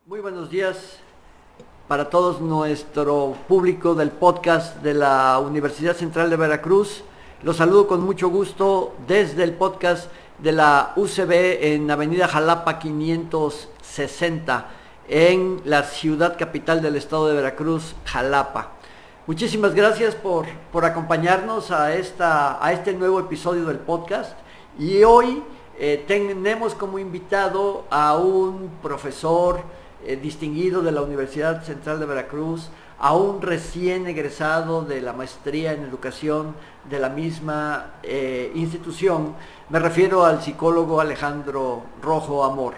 Muy buenos días para todos nuestro público del podcast de la Universidad Central de Veracruz. Los saludo con mucho gusto desde el podcast de la UCB en Avenida Jalapa 560 en la ciudad capital del estado de Veracruz, Jalapa. Muchísimas gracias por acompañarnos a este nuevo episodio del podcast y hoy tenemos como invitado a un profesor distinguido de la Universidad Central de Veracruz, a un recién egresado de la maestría en educación de la misma institución. Me refiero al psicólogo Alejandro Rojo Amor.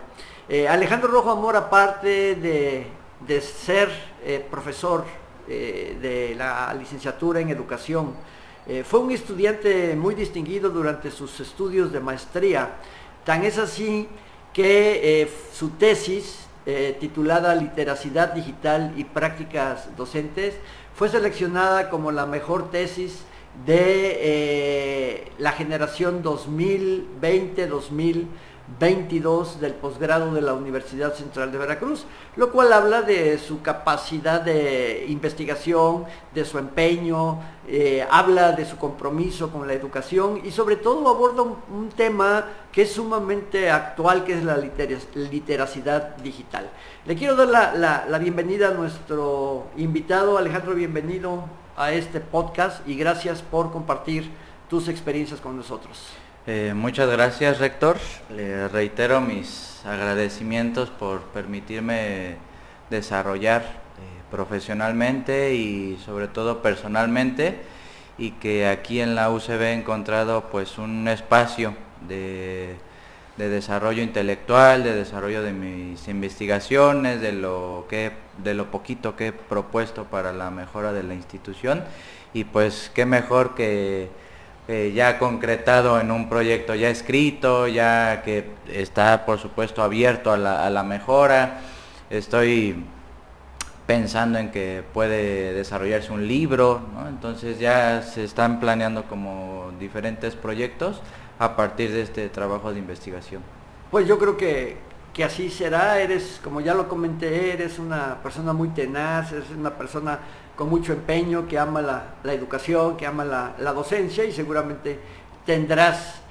Alejandro Rojo Amor, aparte de ser profesor de la licenciatura en educación, fue un estudiante muy distinguido durante sus estudios de maestría. Tan es así que su tesis, titulada Literacidad Digital y Prácticas Docentes, fue seleccionada como la mejor tesis de la generación 2020-2022 del posgrado de la Universidad Central de Veracruz, lo cual habla de su capacidad de investigación, de su empeño, habla de su compromiso con la educación y sobre todo aborda un tema que es sumamente actual, que es la literacidad digital. Le quiero dar la bienvenida a nuestro invitado. Alejandro, bienvenido a este podcast y gracias por compartir tus experiencias con nosotros. Muchas gracias, rector. Le reitero mis agradecimientos por permitirme desarrollar profesionalmente y sobre todo personalmente, y que aquí en la UCB he encontrado pues un espacio de desarrollo intelectual, de desarrollo de mis investigaciones, de lo poquito que he propuesto para la mejora de la institución, y pues qué mejor que ya concretado en un proyecto ya escrito, ya que está por supuesto abierto a la mejora. Estoy pensando en que puede desarrollarse un libro, ¿no? Entonces ya se están planeando como diferentes proyectos a partir de este trabajo de investigación. Pues yo creo que así será. Eres, como ya lo comenté, eres una persona muy tenaz, eres una persona con mucho empeño, que ama la educación, que ama la docencia, y seguramente tendrás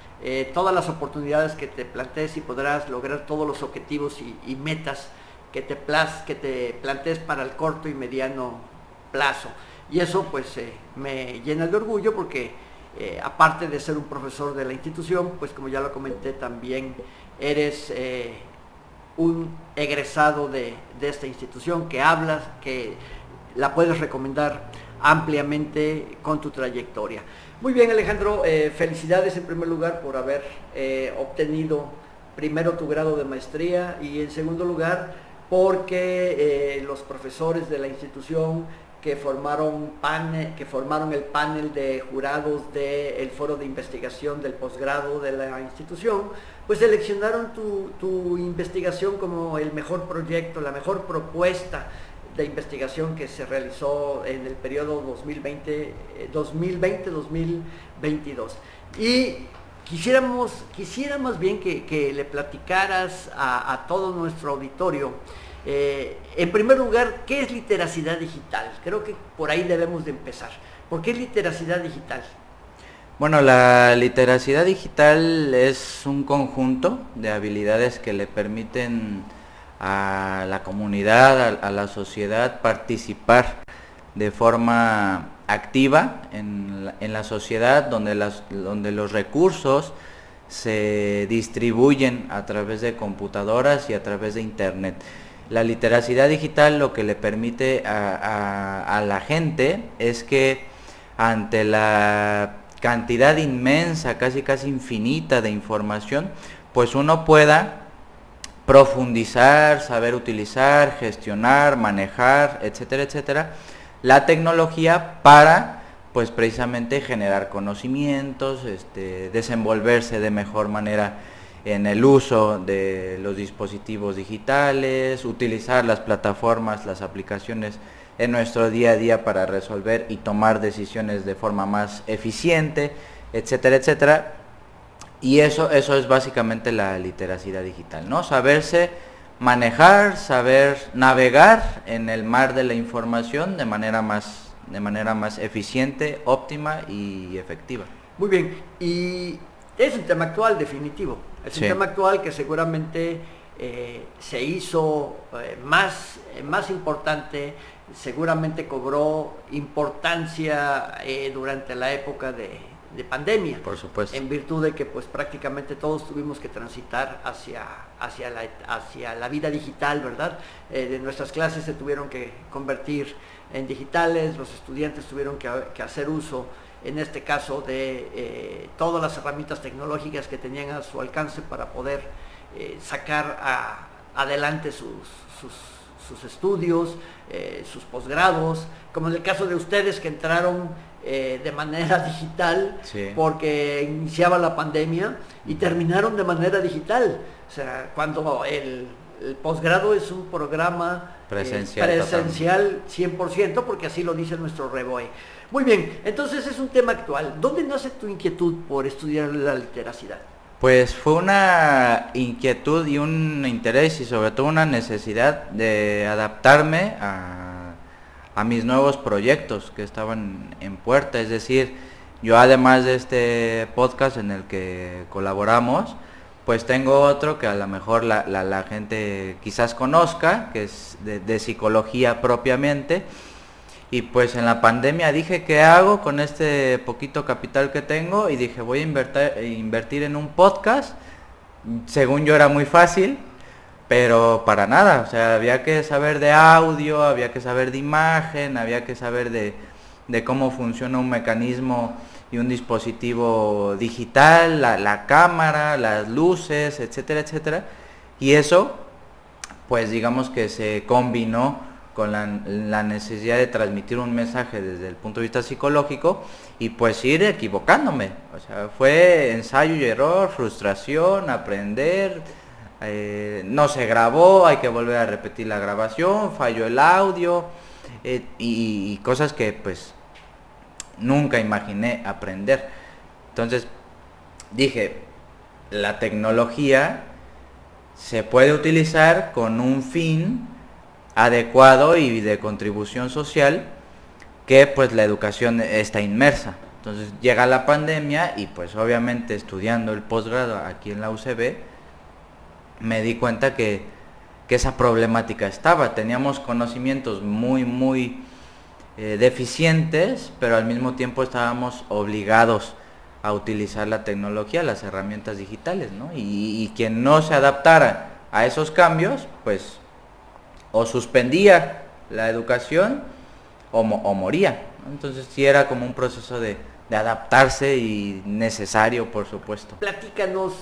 todas las oportunidades que te plantees y podrás lograr todos los objetivos y metas que te plantees para el corto y mediano plazo. Y eso pues me llena de orgullo porque aparte de ser un profesor de la institución, pues como ya lo comenté, también eres un egresado de esta institución, que hablas, que la puedes recomendar ampliamente con tu trayectoria. Muy bien, Alejandro, felicidades en primer lugar por haber obtenido primero tu grado de maestría y en segundo lugar porque los profesores de la institución que formaron el panel de jurados del foro de investigación del posgrado de la institución, pues seleccionaron tu investigación como el mejor proyecto, la mejor propuesta de investigación que se realizó en el periodo 2020-2022. Y quisiera más bien que le platicaras a todo nuestro auditorio, en primer lugar, ¿qué es literacidad digital? Creo que por ahí debemos de empezar. ¿Por qué literacidad digital? Bueno, la literacidad digital es un conjunto de habilidades que le permiten a la comunidad, a la sociedad, participar de forma activa en la sociedad, donde los recursos se distribuyen a través de computadoras y a través de internet. La literacidad digital lo que le permite a la gente es que ante la cantidad inmensa, casi infinita de información, pues uno pueda profundizar, saber utilizar, gestionar, manejar, etcétera, etcétera, la tecnología para pues precisamente generar conocimientos, desenvolverse de mejor manera en el uso de los dispositivos digitales, utilizar las plataformas, las aplicaciones en nuestro día a día para resolver y tomar decisiones de forma más eficiente, etcétera, etcétera. Y eso es básicamente la literacidad digital, ¿no? Saberse manejar, saber navegar en el mar de la información de manera más eficiente, óptima y efectiva. Muy bien, y es un tema actual definitivo, es un tema actual que seguramente se hizo más importante, seguramente cobró importancia durante la época de pandemia. Por supuesto. En virtud de que pues prácticamente todos tuvimos que transitar hacia la vida digital, ¿verdad? Nuestras clases se tuvieron que convertir en digitales, los estudiantes tuvieron que hacer uso, en este caso, de todas las herramientas tecnológicas que tenían a su alcance para poder sacar adelante sus estudios, sus posgrados, como en el caso de ustedes que entraron de manera digital, porque iniciaba la pandemia, y terminaron de manera digital. O sea, cuando el posgrado es un programa presencial 100%, porque así lo dice nuestro REBOE. Muy bien, entonces es un tema actual. ¿Dónde nace tu inquietud por estudiar la literacidad? Pues fue una inquietud y un interés y sobre todo una necesidad de adaptarme a mis nuevos proyectos que estaban en puerta. Es decir, yo además de este podcast en el que colaboramos, pues tengo otro que a lo mejor la gente quizás conozca, que es de psicología propiamente. Y pues en la pandemia dije, ¿qué hago con este poquito capital que tengo? Y dije, voy a invertir en un podcast. Según yo era muy fácil, pero para nada. O sea, había que saber de audio, había que saber de imagen, había que saber de cómo funciona un mecanismo y un dispositivo digital, la cámara, las luces, etcétera, etcétera. Y eso, pues digamos que se combinó con la necesidad de transmitir un mensaje desde el punto de vista psicológico y pues ir equivocándome. O sea, fue ensayo y error, frustración, aprender, no se grabó, hay que volver a repetir la grabación, falló el audio, y cosas que pues nunca imaginé aprender. Entonces dije, la tecnología se puede utilizar con un fin adecuado y de contribución social, que pues la educación está inmersa. Entonces llega la pandemia y pues obviamente estudiando el posgrado aquí en la UCB me di cuenta que esa problemática estaba. Teníamos conocimientos muy deficientes, pero al mismo tiempo estábamos obligados a utilizar la tecnología, las herramientas digitales, ¿no? Y quien no se adaptara a esos cambios, pues o suspendía la educación o moría, ¿no? Entonces sí era como un proceso de adaptarse y necesario, por supuesto. Platícanos,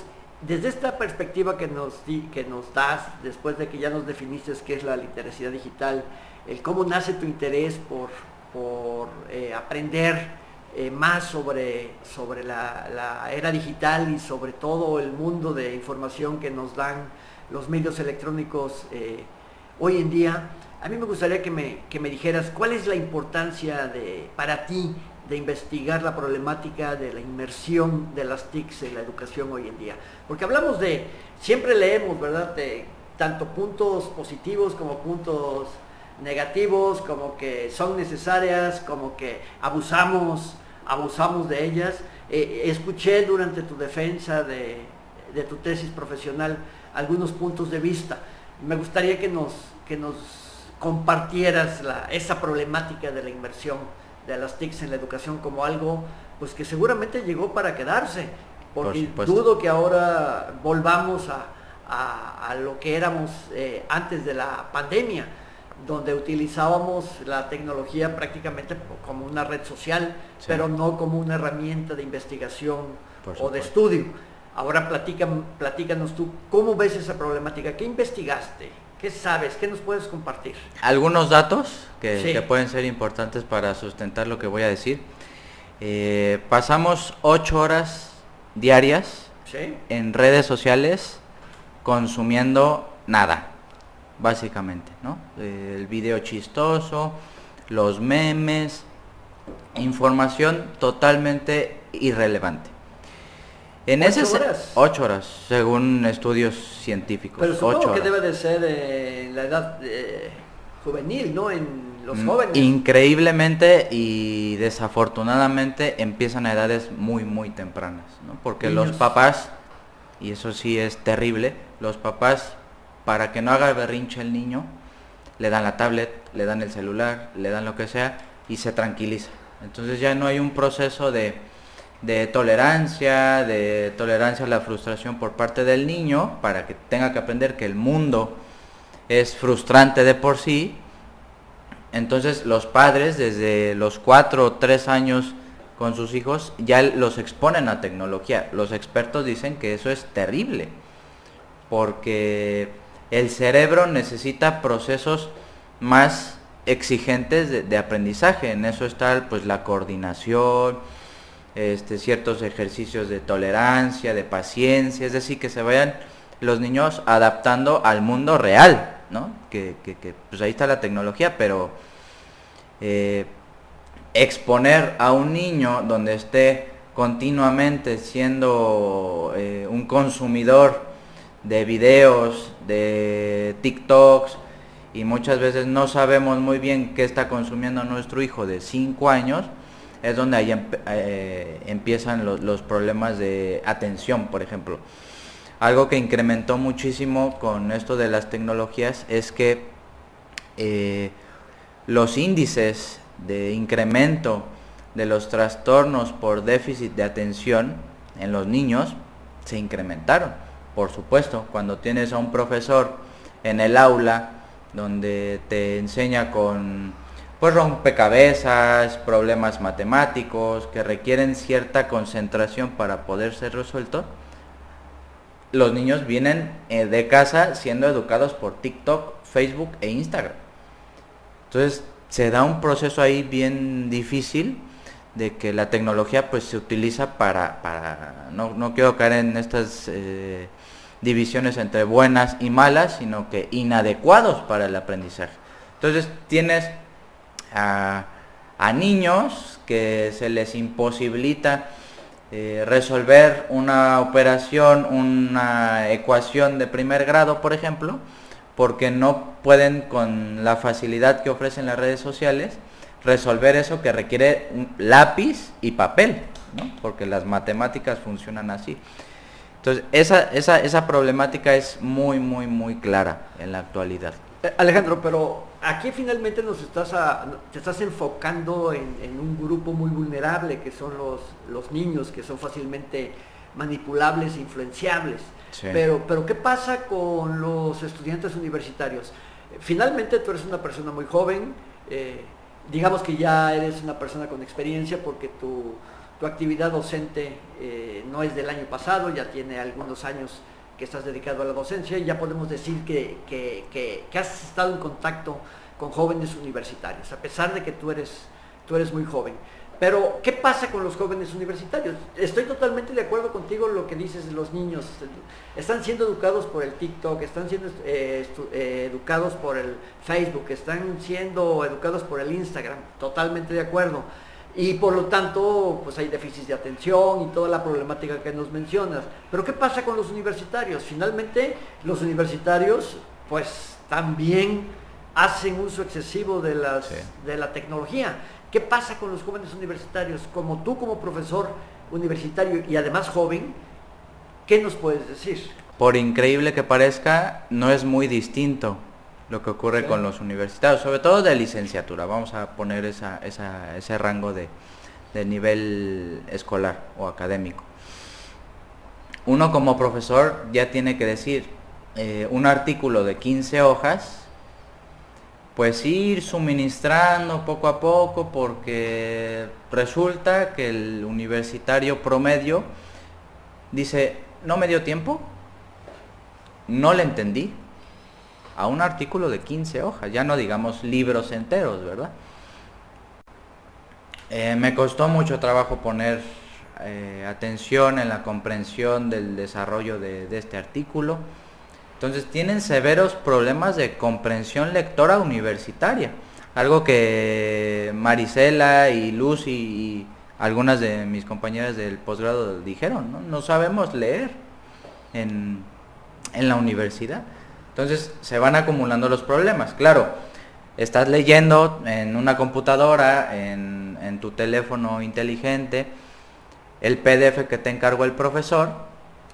desde esta perspectiva que nos das, después de que ya nos definiste qué es la literacidad digital, cómo nace tu interés por aprender más sobre la era digital y sobre todo el mundo de información que nos dan los medios electrónicos hoy en día. A mí me gustaría que me dijeras cuál es la importancia para ti de investigar la problemática de la inmersión de las TICs en la educación hoy en día. Porque hablamos siempre leemos, ¿verdad?, de tanto puntos positivos como puntos negativos, como que son necesarias, como que abusamos de ellas. Escuché durante tu defensa de tu tesis profesional algunos puntos de vista. Me gustaría que nos compartieras esa problemática de la inmersión de las TICs en la educación como algo pues que seguramente llegó para quedarse, porque dudo que ahora volvamos a lo que éramos antes de la pandemia, donde utilizábamos la tecnología prácticamente como una red social, sí, pero no como una herramienta de investigación o de estudio. Ahora platícanos tú, ¿cómo ves esa problemática? ¿Qué investigaste? ¿Qué sabes? ¿Qué nos puedes compartir? Algunos datos que pueden ser importantes para sustentar lo que voy a decir. Pasamos 8 horas diarias, ¿sí?, en redes sociales consumiendo nada, básicamente, ¿no? El video chistoso, los memes, información totalmente irrelevante. En ese 8 horas. 8 horas, según estudios científicos. Pero supongo 8 que horas. debe de ser en la edad juvenil, ¿no? En los jóvenes. Increíblemente y desafortunadamente empiezan a edades muy muy tempranas, ¿no? Porque Niños. los papás, y eso sí es terrible, los papás, para que no haga berrinche el niño, le dan la tablet, le dan el celular, le dan lo que sea y se tranquiliza. Entonces ya no hay un proceso de tolerancia a la frustración por parte del niño, para que tenga que aprender que el mundo es frustrante de por sí. Entonces los padres desde los 4 o 3 años con sus hijos ya los exponen a tecnología. Los expertos dicen que eso es terrible, porque el cerebro necesita procesos más exigentes de aprendizaje. En eso está pues la coordinación, ciertos ejercicios de tolerancia, de paciencia, es decir, que se vayan los niños adaptando al mundo real, ¿no? Que pues ahí está la tecnología, pero exponer a un niño donde esté continuamente siendo un consumidor de videos, de TikToks, y muchas veces no sabemos muy bien qué está consumiendo nuestro hijo de 5 años, es donde ahí empiezan los problemas de atención, por ejemplo. Algo que incrementó muchísimo con esto de las tecnologías es que los índices de incremento de los trastornos por déficit de atención en los niños se incrementaron. Por supuesto, cuando tienes a un profesor en el aula donde te enseña con pues rompecabezas, problemas matemáticos que requieren cierta concentración para poder ser resueltos, los niños vienen de casa siendo educados por TikTok, Facebook e Instagram. Entonces se da un proceso ahí bien difícil de que la tecnología pues se utiliza no quiero caer en estas divisiones entre buenas y malas, sino que inadecuados para el aprendizaje. Entonces tienes a niños que se les imposibilita resolver una operación, una ecuación de primer grado, por ejemplo, porque no pueden, con la facilidad que ofrecen las redes sociales, resolver eso que requiere un lápiz y papel, ¿no? Porque las matemáticas funcionan así. Entonces esa problemática es muy muy muy clara en la actualidad. Alejandro, pero aquí finalmente te estás enfocando en un grupo muy vulnerable, que son los niños, que son fácilmente manipulables e influenciables. Sí. Pero ¿qué pasa con los estudiantes universitarios? Finalmente tú eres una persona muy joven, digamos que ya eres una persona con experiencia, porque tu actividad docente no es del año pasado, ya tiene algunos años que estás dedicado a la docencia, y ya podemos decir que has estado en contacto con jóvenes universitarios, a pesar de que tú eres muy joven. Pero, ¿qué pasa con los jóvenes universitarios? Estoy totalmente de acuerdo contigo en lo que dices de los niños. Están siendo educados por el TikTok, están siendo educados por el Facebook, están siendo educados por el Instagram, totalmente de acuerdo. Y por lo tanto, pues hay déficit de atención y toda la problemática que nos mencionas. Pero ¿qué pasa con los universitarios? Finalmente, los universitarios, pues también hacen uso excesivo de la tecnología. ¿Qué pasa con los jóvenes universitarios? Como tú, como profesor universitario y además joven, ¿qué nos puedes decir? Por increíble que parezca, no es muy distinto lo que ocurre con los universitarios, sobre todo de licenciatura. Vamos a poner ese rango de nivel escolar o académico. Uno como profesor ya tiene que decir, un artículo de 15 hojas, pues ir suministrando poco a poco, porque resulta que el universitario promedio dice, no me dio tiempo, no le entendí, a un artículo de 15 hojas, ya no digamos libros enteros, ¿verdad? Me costó mucho trabajo poner atención en la comprensión del desarrollo de este artículo. Entonces tienen severos problemas de comprensión lectora universitaria, algo que Marisela y Lucy algunas de mis compañeras del posgrado dijeron, no sabemos leer en la universidad. Entonces se van acumulando los problemas. Claro, estás leyendo en una computadora, en tu teléfono inteligente, el PDF que te encargó el profesor,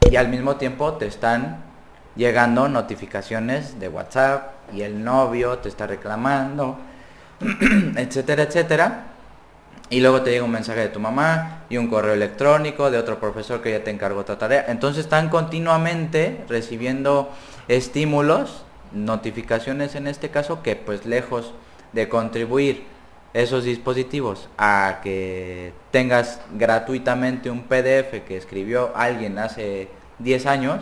y al mismo tiempo te están llegando notificaciones de WhatsApp y el novio te está reclamando, etcétera, etcétera. Y luego te llega un mensaje de tu mamá y un correo electrónico de otro profesor que ya te encargó otra tarea. Entonces están continuamente recibiendo estímulos, notificaciones en este caso, que pues lejos de contribuir esos dispositivos a que tengas gratuitamente un PDF que escribió alguien hace 10 años,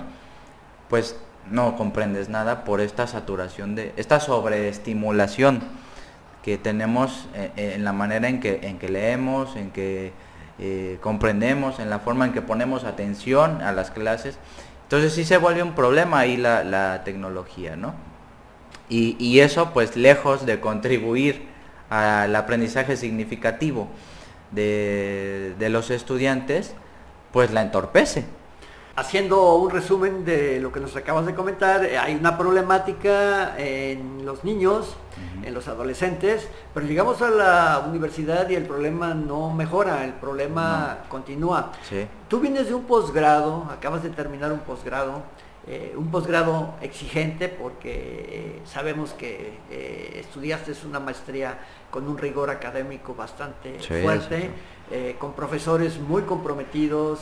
pues no comprendes nada por esta saturación, esta sobreestimulación que tenemos en la manera en que leemos, en que comprendemos, en la forma en que ponemos atención a las clases. Entonces sí se vuelve un problema ahí la tecnología, ¿no? Y eso pues lejos de contribuir al aprendizaje significativo de los estudiantes, pues la entorpece. Haciendo un resumen de lo que nos acabas de comentar, hay una problemática en los niños, en los adolescentes, pero llegamos a la universidad y el problema no mejora, el problema continúa. Sí. Tú vienes de un posgrado, acabas de terminar un posgrado exigente porque sabemos que estudiaste una maestría con un rigor académico bastante fuerte, con profesores muy comprometidos,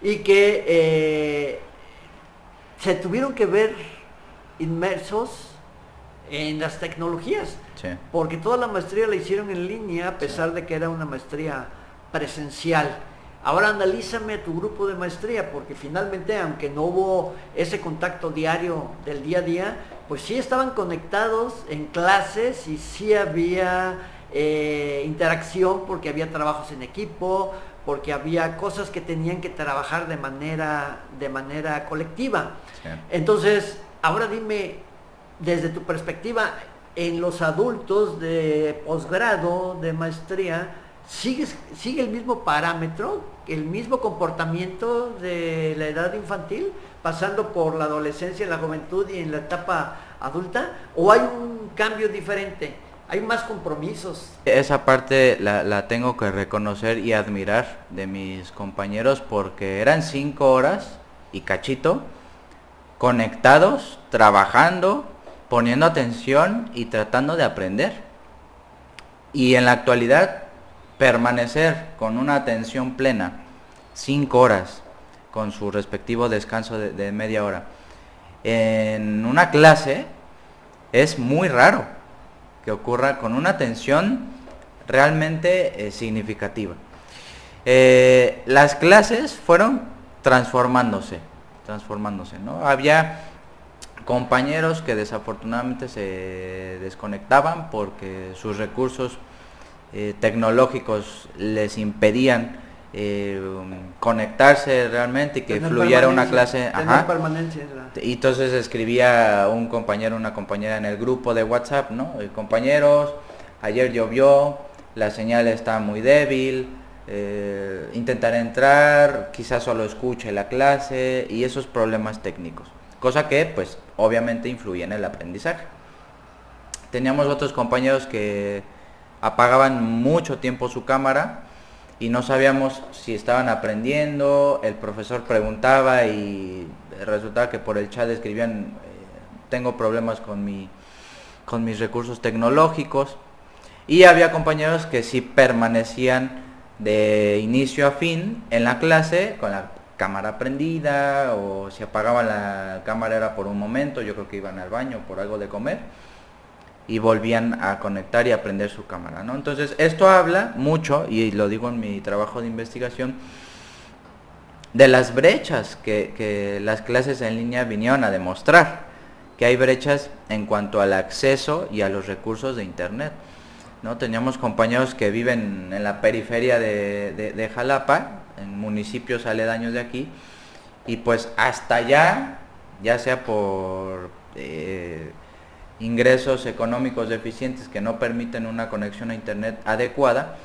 y que se tuvieron que ver inmersos en las tecnologías, porque toda la maestría la hicieron en línea a pesar de que era una maestría presencial. Ahora analízame a tu grupo de maestría, porque finalmente, aunque no hubo ese contacto diario del día a día, pues sí estaban conectados en clases y sí había interacción, porque había trabajos en equipo, porque había cosas que tenían que trabajar de manera colectiva. Sí. Entonces, ahora dime, desde tu perspectiva, en los adultos de posgrado, de maestría, ¿sigue el mismo parámetro, el mismo comportamiento de la edad infantil, pasando por la adolescencia, la juventud y en la etapa adulta? ¿O hay un cambio diferente? ¿Hay más compromisos? Esa parte la tengo que reconocer y admirar de mis compañeros, porque eran 5 horas y cachito, conectados, trabajando, poniendo atención y tratando de aprender. Y en la actualidad, permanecer con una atención plena, 5 horas, con su respectivo descanso de media hora, en una clase, es muy raro que ocurra con una atención realmente significativa. Las clases fueron transformándose, ¿no? Había compañeros que desafortunadamente se desconectaban porque sus recursos tecnológicos les impedían conectarse realmente y que fluyera una clase. Y entonces escribía un compañero, una compañera en el grupo de WhatsApp, ¿no? Compañeros, ayer llovió, la señal está muy débil, intentaré entrar, quizás solo escuche la clase, y esos problemas técnicos, cosa que pues obviamente influye en el aprendizaje. Teníamos otros compañeros que apagaban mucho tiempo su cámara y no sabíamos si estaban aprendiendo. El profesor preguntaba y resultaba que por el chat escribían tengo problemas con mis recursos tecnológicos. Y había compañeros que sí permanecían de inicio a fin en la clase con la cámara prendida, o si apagaban la cámara era por un momento, yo creo que iban al baño por algo de comer, y volvían a conectar y a prender su cámara, ¿no? Entonces esto habla mucho, y lo digo en mi trabajo de investigación, de las brechas que las clases en línea vinieron a demostrar, que hay brechas en cuanto al acceso y a los recursos de internet, ¿no? Teníamos compañeros que viven en la periferia de Jalapa, en municipios aledaños de aquí, y pues hasta allá, ya sea por ingresos económicos deficientes que no permiten una conexión a internet adecuada,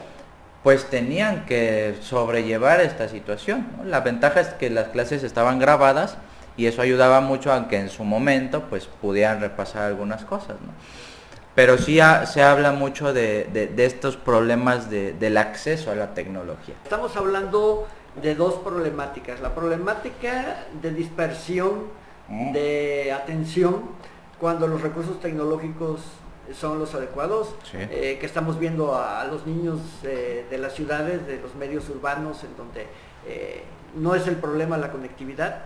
pues tenían que sobrellevar esta situación, ¿no? La ventaja es que las clases estaban grabadas y eso ayudaba mucho a que en su momento pues pudieran repasar algunas cosas, ¿no? Pero sí se habla mucho de estos problemas del acceso a la tecnología. Estamos hablando de dos problemáticas. La problemática de dispersión, de atención, cuando los recursos tecnológicos son los adecuados, Sí. Que estamos viendo a los niños de las ciudades, de los medios urbanos, en donde no es el problema la conectividad,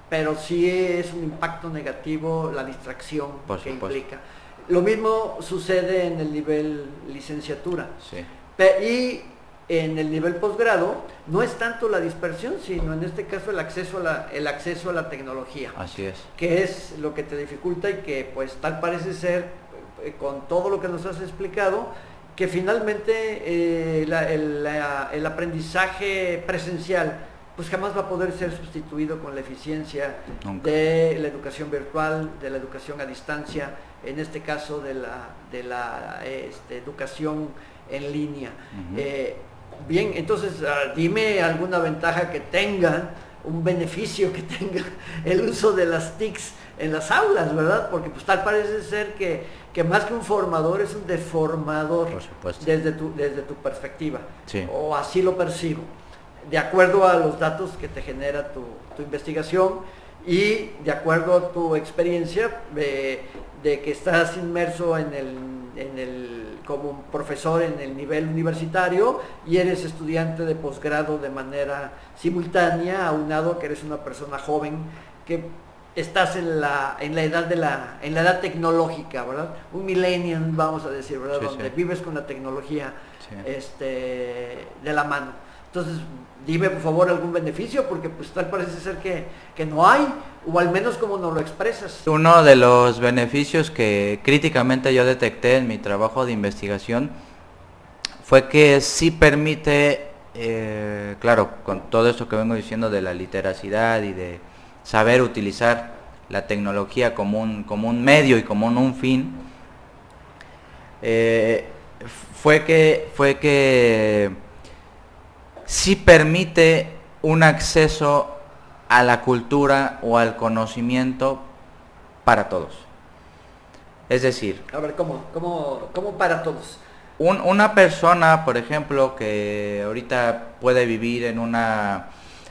pero sí es un impacto negativo la distracción que implica. Lo mismo sucede en el nivel licenciatura. Sí. Y en el nivel posgrado no es tanto la dispersión, sino en este caso el acceso a la tecnología. Así es. Que es lo que te dificulta y que pues tal parece ser, con todo lo que nos has explicado, que finalmente el aprendizaje presencial pues jamás va a poder ser sustituido con la eficiencia de la educación virtual, de la educación a distancia, en este caso de la educación en línea. Bien, entonces dime alguna ventaja que tenga, un beneficio que tenga el uso de las TICs en las aulas, ¿verdad? Porque pues tal parece ser que más que un formador es un deformador. Por supuesto. Desde tu perspectiva. Sí. O así lo percibo, de acuerdo a los datos que te genera tu investigación y de acuerdo a tu experiencia de que estás inmerso como profesor en el nivel universitario y eres estudiante de posgrado de manera simultánea, aunado a que eres una persona joven que estás en la edad tecnológica, ¿verdad? Un millennial, vamos a decir, ¿verdad? Sí, donde sí. vives con la tecnología Sí. de la mano. Entonces, dime por favor algún beneficio, porque pues tal parece ser que no hay, o al menos como nos lo expresas. Uno de los beneficios que críticamente yo detecté en mi trabajo de investigación fue que sí permite, claro, con todo esto que vengo diciendo de la literacidad y de saber utilizar la tecnología como un medio y como un fin, fue que sí permite un acceso a la cultura o al conocimiento para todos. Es decir, A ver, ¿cómo para todos? Una persona, por ejemplo, que ahorita puede vivir en una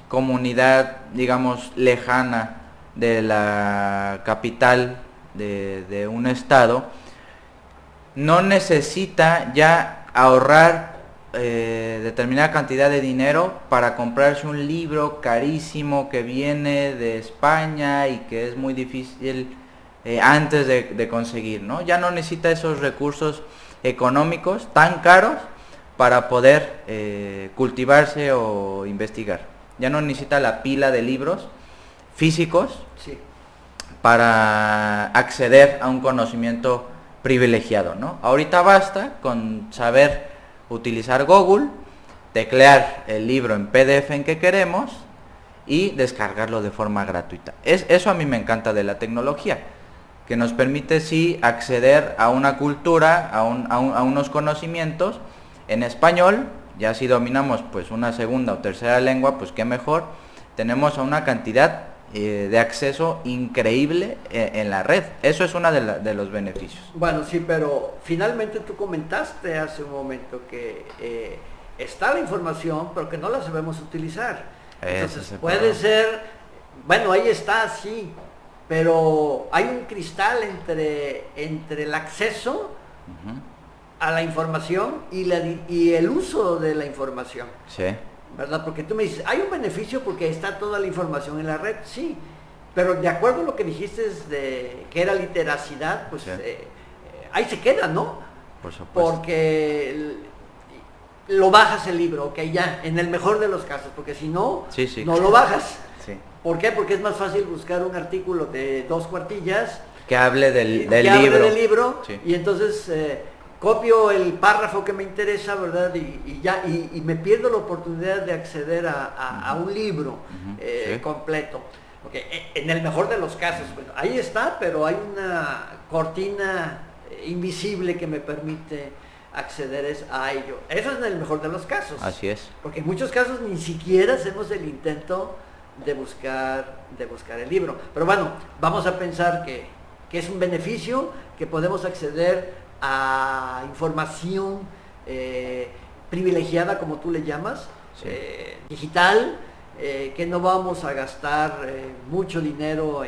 comunidad, digamos, lejana de la capital de un estado, no necesita ya ahorrar determinada cantidad de dinero para comprarse un libro carísimo que viene de España y que es muy difícil antes de conseguir, ¿no? Ya no necesita esos recursos económicos tan caros para poder cultivarse o investigar. Ya no necesita la pila de libros físicos para acceder a un conocimiento privilegiado, ¿no? Ahorita basta con saber utilizar Google, teclear el libro en PDF en que queremos y descargarlo de forma gratuita. Eso a mí me encanta de la tecnología, que nos permite sí acceder a una cultura, a unos conocimientos en español. Ya si dominamos pues una segunda o tercera lengua, pues qué mejor. Tenemos una cantidad de acceso increíble en la red. Eso es uno de los beneficios. Bueno, sí, pero finalmente tú comentaste hace un momento que está la información, pero que no la sabemos utilizar. Entonces puede ser, bueno, ahí está, sí, pero hay un cristal entre el acceso a la información y el uso de la información. Sí. ¿Verdad? Porque tú me dices, hay un beneficio porque está toda la información en la red, sí, pero de acuerdo a lo que dijiste de que era literacidad, pues sí. Ahí se queda, ¿no? Por supuesto. Porque lo bajas el libro, ok, ya, en el mejor de los casos, porque si no, no lo bajas. Sí. ¿Por qué? Porque es más fácil buscar un artículo de 2 cuartillas que hable del libro, sí. Y entonces copio el párrafo que me interesa, ¿verdad? Y me pierdo la oportunidad de acceder a un libro sí. completo. Okay. En el mejor de los casos, bueno, ahí está, pero hay una cortina invisible que me permite acceder a ello. Eso es en el mejor de los casos. Así es. Porque en muchos casos ni siquiera hacemos el intento de buscar el libro. Pero bueno, vamos a pensar que es un beneficio, que podemos acceder a información privilegiada, como tú le llamas, sí. Digital, que no vamos a gastar mucho dinero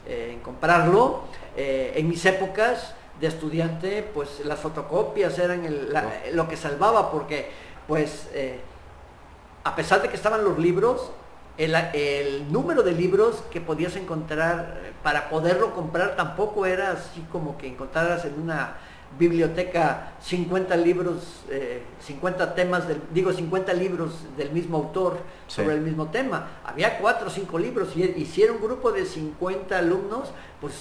en comprarlo. En mis épocas de estudiante, pues las fotocopias eran lo que salvaba, porque pues a pesar de que estaban los libros, el número de libros que podías encontrar para poderlo comprar tampoco era así como que encontraras en una biblioteca 50 libros, 50 libros del mismo autor sobre el mismo tema. Había 4 o 5 libros, y si era un grupo de 50 alumnos, pues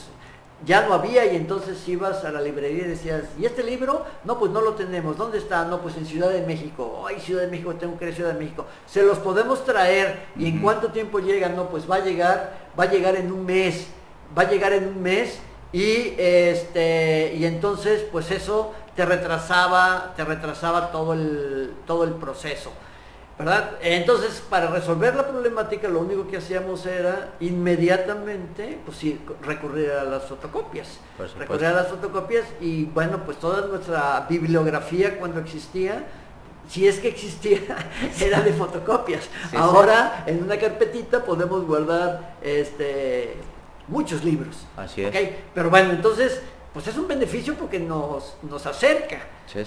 ya no había, y entonces ibas a la librería y decías, ¿y este libro? No, pues no lo tenemos. ¿Dónde está? No, pues en Ciudad de México. Ay, Ciudad de México, tengo que ir a Ciudad de México. Se los podemos traer. ¿Y en cuánto tiempo llega? No, pues va a llegar en un mes. Y entonces pues eso te retrasaba todo el proceso, ¿verdad? Entonces, para resolver la problemática, lo único que hacíamos era inmediatamente, pues sí, recurrir a las fotocopias. Y bueno, pues toda nuestra bibliografía, cuando existía, si es que existía, era de fotocopias. Sí, ahora, en una carpetita podemos guardar muchos libros. Así es. ¿Okay? Pero bueno, entonces, pues es un beneficio porque nos acerca,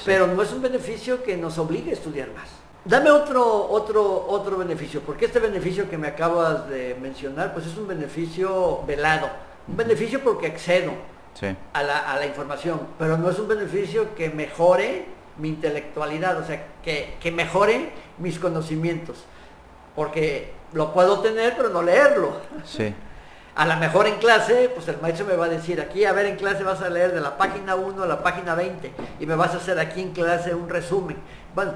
pero no es un beneficio que nos obligue a estudiar más. Dame otro beneficio, porque este beneficio que me acabas de mencionar, pues es un beneficio velado, un beneficio porque accedo a la información, pero no es un beneficio que mejore mi intelectualidad, o sea, que mejore mis conocimientos, porque lo puedo tener, pero no leerlo. Sí. A lo mejor en clase, pues el maestro me va a decir, aquí, a ver, en clase vas a leer de la página 1 a la página 20, y me vas a hacer aquí en clase un resumen. Bueno,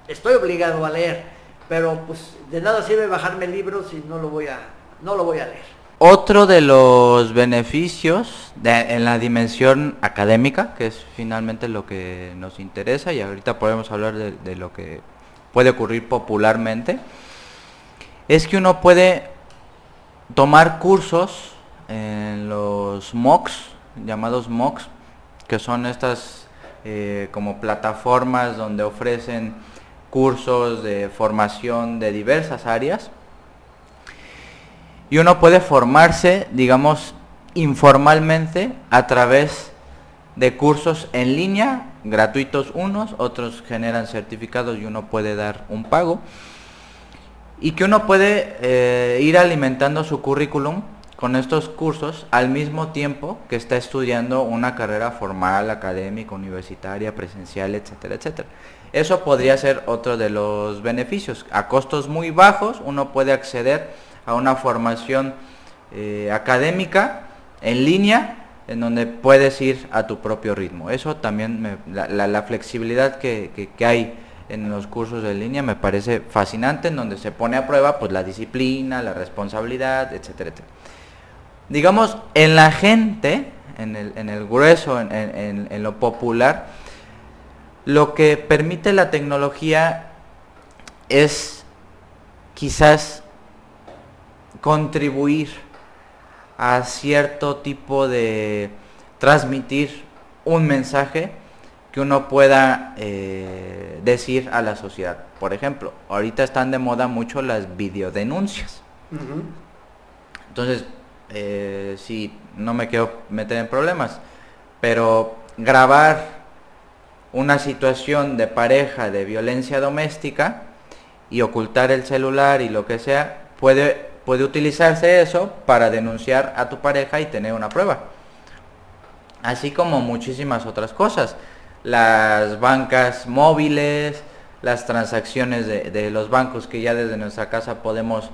estoy obligado a leer, pero pues de nada sirve bajarme libros si no lo voy a leer. Otro de los beneficios en la dimensión académica, que es finalmente lo que nos interesa, y ahorita podemos hablar de lo que puede ocurrir popularmente, es que uno puede tomar cursos en los MOOCs, llamados MOOCs, que son estas como plataformas donde ofrecen cursos de formación de diversas áreas, y uno puede formarse, digamos, informalmente a través de cursos en línea, gratuitos unos, otros generan certificados y uno puede dar un pago, y que uno puede ir alimentando su currículum con estos cursos al mismo tiempo que está estudiando una carrera formal, académica, universitaria, presencial, etcétera, etcétera. Eso podría ser otro de los beneficios. A costos muy bajos uno puede acceder a una formación académica en línea, en donde puedes ir a tu propio ritmo. Eso también, la flexibilidad que hay en los cursos en línea me parece fascinante, en donde se pone a prueba pues la disciplina, la responsabilidad, etcétera, etcétera. Digamos, en la gente, en el grueso, en lo popular, lo que permite la tecnología es quizás contribuir a cierto tipo de transmitir un mensaje que uno pueda decir a la sociedad. Por ejemplo, ahorita están de moda mucho las videodenuncias. Uh-huh. Entonces, sí, no me quiero meter en problemas, pero grabar una situación de pareja de violencia doméstica y ocultar el celular y lo que sea, puede utilizarse eso para denunciar a tu pareja y tener una prueba. Así como muchísimas otras cosas. Las bancas móviles, las transacciones de los bancos, que ya desde nuestra casa podemos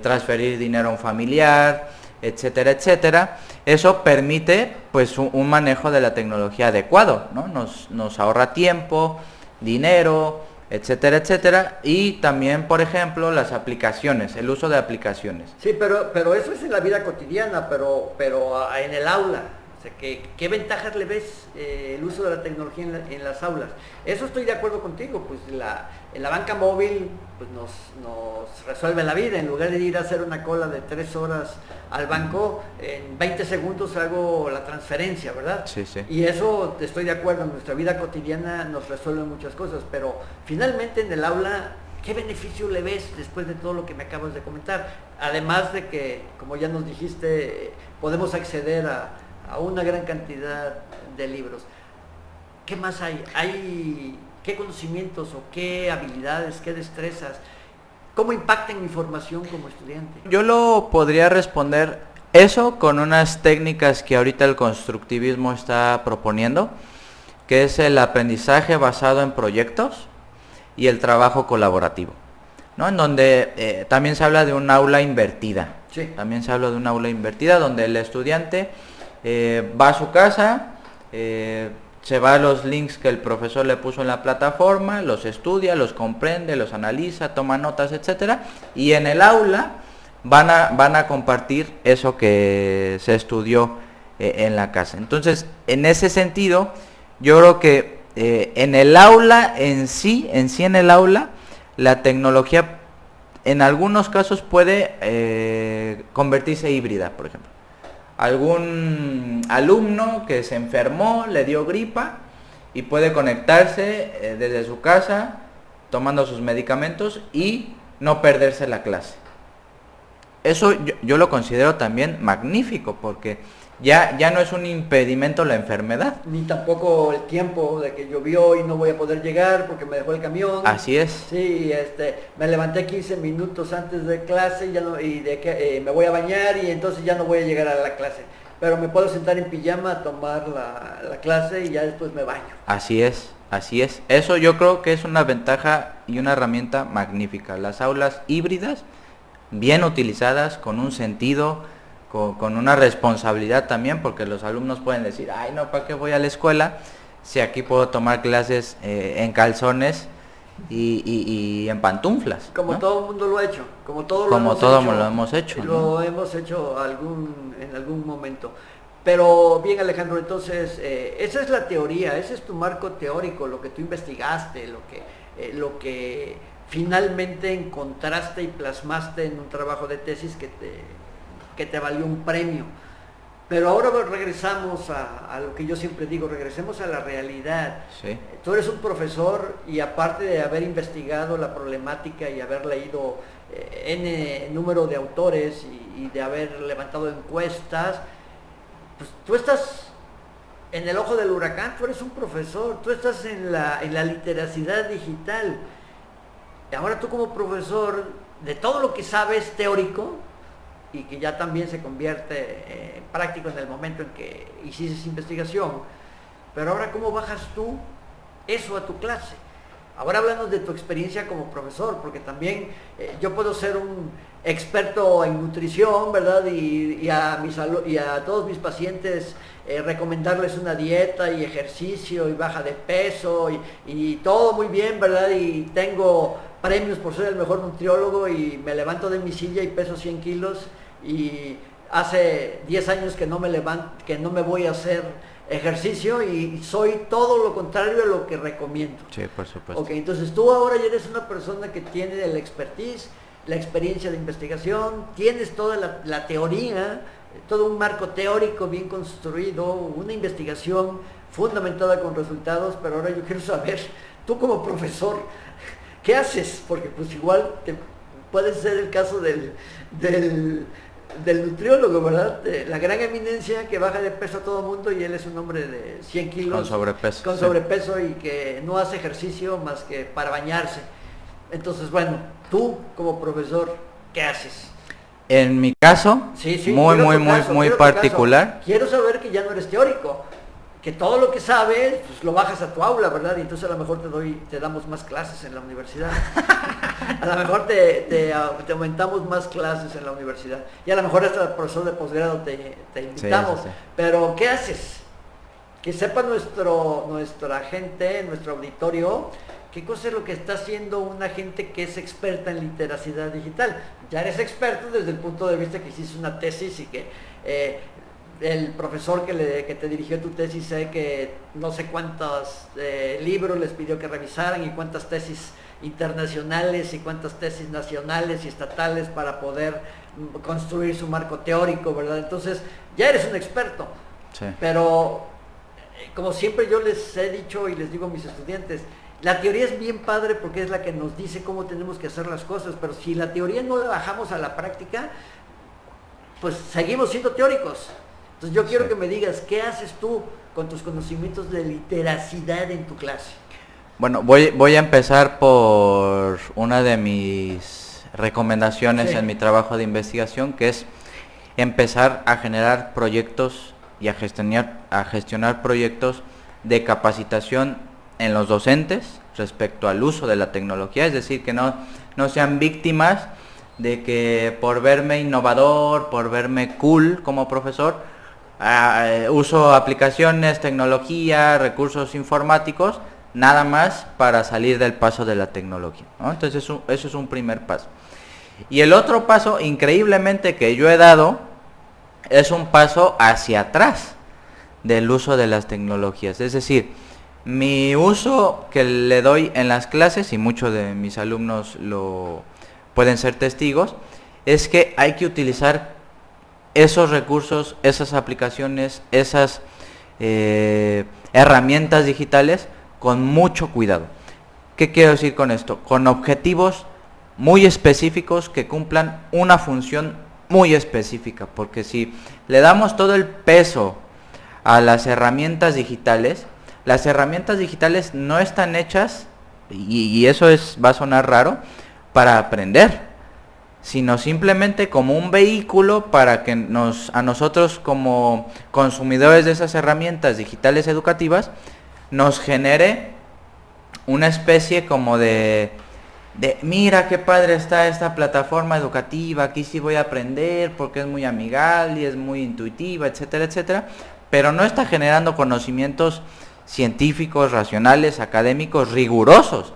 transferir dinero a un familiar, etcétera, etcétera. Eso permite pues un manejo de la tecnología adecuado, ¿no? Nos ahorra tiempo, dinero, etcétera, etcétera. Y también, por ejemplo, las aplicaciones, el uso de aplicaciones. Sí, pero eso es en la vida cotidiana, pero en el aula. O sea, ¿qué ventajas le ves el uso de la tecnología en las aulas? Eso estoy de acuerdo contigo, pues en la banca móvil pues nos resuelve la vida. En lugar de ir a hacer una cola de 3 horas al banco, en 20 segundos hago la transferencia, ¿verdad? Sí, sí. Y eso estoy de acuerdo, en nuestra vida cotidiana nos resuelve muchas cosas, pero finalmente en el aula, ¿qué beneficio le ves después de todo lo que me acabas de comentar? Además de que, como ya nos dijiste, podemos acceder a una gran cantidad de libros. ¿Qué más hay? ¿Qué conocimientos o qué habilidades, qué destrezas? ¿Cómo impactan mi formación como estudiante? Yo lo podría responder eso con unas técnicas que ahorita el constructivismo está proponiendo, que es el aprendizaje basado en proyectos y el trabajo colaborativo, ¿no? En donde también se habla de un aula invertida. Sí. También se habla de un aula invertida donde el estudiante va a su casa, se va a los links que el profesor le puso en la plataforma, los estudia, los comprende, los analiza, toma notas, etcétera, y en el aula van a compartir eso que se estudió en la casa. Entonces, en ese sentido, yo creo que en el aula en sí en el aula, la tecnología en algunos casos puede convertirse híbrida, por ejemplo. Algún alumno que se enfermó, le dio gripa y puede conectarse desde su casa tomando sus medicamentos y no perderse la clase. Eso yo lo considero también magnífico, porque ya no es un impedimento la enfermedad. Ni tampoco el tiempo de que llovió y no voy a poder llegar porque me dejó el camión. Así es. Sí, me levanté 15 minutos antes de clase y me voy a bañar y entonces ya no voy a llegar a la clase. Pero me puedo sentar en pijama a tomar la clase y ya después me baño. Así es, así es. Eso yo creo que es una ventaja y una herramienta magnífica. Las aulas híbridas, bien utilizadas, con un sentido, con una responsabilidad también, porque los alumnos pueden decir, ay no, ¿para qué voy a la escuela si aquí puedo tomar clases en calzones y en pantuflas? Como, ¿no? Todo el mundo lo ha hecho, como todos lo hemos hecho. Lo ¿no? hemos hecho en algún momento. Pero bien, Alejandro, entonces esa es la teoría, ese es tu marco teórico, lo que tú investigaste, lo que finalmente encontraste y plasmaste en un trabajo de tesis que te valió un premio. Pero ahora regresamos a lo que yo siempre digo, regresemos a la realidad. Sí. Tú eres un profesor y aparte de haber investigado la problemática y haber leído N número de autores y de haber levantado encuestas, pues tú estás en el ojo del huracán, tú eres un profesor, tú estás en la literacidad digital. Y ahora tú como profesor, de todo lo que sabes teórico, y que ya también se convierte en práctico en el momento en que hiciste investigación, pero ahora ¿cómo bajas tú eso a tu clase? Ahora háblanos de tu experiencia como profesor, porque también yo puedo ser un experto en nutrición, ¿verdad? Y a todos mis pacientes recomendarles una dieta y ejercicio y baja de peso y todo muy bien, ¿verdad? Y tengo premios por ser el mejor nutriólogo y me levanto de mi silla y peso 100 kilos y hace 10 años que no me voy a hacer ejercicio y soy todo lo contrario a lo que recomiendo. Sí, por supuesto. Ok, entonces tú ahora ya eres una persona que tiene el expertise, la experiencia de investigación, tienes toda la teoría, todo un marco teórico bien construido, una investigación fundamentada con resultados, pero ahora yo quiero saber, tú como profesor, ¿qué haces? Porque pues igual puede ser el caso del nutriólogo, ¿verdad? La gran eminencia que baja de peso a todo mundo y él es un hombre de 100 kilos. Con sobrepeso. Con sobrepeso y que no hace ejercicio más que para bañarse. Entonces, bueno, tú como profesor, ¿qué haces? En mi caso, muy particular. Quiero saber que ya no eres teórico, que todo lo que sabes, pues lo bajas a tu aula, ¿verdad? Y entonces a lo mejor te damos más clases en la universidad. A lo mejor te aumentamos más clases en la universidad. Y a lo mejor hasta profesor de posgrado te invitamos. Sí. Pero, ¿qué haces? Que sepa nuestra gente, nuestro auditorio, qué cosa es lo que está haciendo una gente que es experta en literacidad digital. Ya eres experto desde el punto de vista que hiciste una tesis y que el profesor que te dirigió tu tesis, sé que no sé cuántos libros les pidió que revisaran y cuántas tesis internacionales y cuántas tesis nacionales y estatales para poder construir su marco teórico, ¿verdad? Entonces, ya eres un experto. Sí. Pero, como siempre yo les he dicho y les digo a mis estudiantes, la teoría es bien padre porque es la que nos dice cómo tenemos que hacer las cosas, pero si la teoría no la bajamos a la práctica, pues seguimos siendo teóricos. Entonces yo quiero que me digas, ¿qué haces tú con tus conocimientos de literacidad en tu clase? Bueno, voy a empezar por una de mis recomendaciones en mi trabajo de investigación, que es empezar a generar proyectos y a gestionar proyectos de capacitación en los docentes respecto al uso de la tecnología, es decir, que no sean víctimas de que por verme innovador, por verme cool como profesor, uso aplicaciones, tecnología, recursos informáticos, nada más para salir del paso de la tecnología, ¿no? Entonces eso es un primer paso. Y el otro paso, increíblemente, que yo he dado, es un paso hacia atrás del uso de las tecnologías. Es decir, mi uso que le doy en las clases, y muchos de mis alumnos lo pueden ser testigos, es que hay que utilizar esos recursos, esas aplicaciones, esas herramientas digitales con mucho cuidado. ¿Qué quiero decir con esto? Con objetivos muy específicos que cumplan una función muy específica, porque si le damos todo el peso a las herramientas digitales no están hechas, y eso va a sonar raro, para aprender, sino simplemente como un vehículo para que a nosotros como consumidores de esas herramientas digitales educativas nos genere una especie como de mira qué padre está esta plataforma educativa, aquí sí voy a aprender porque es muy amigable y es muy intuitiva, etcétera, etcétera, pero no está generando conocimientos científicos, racionales, académicos, rigurosos.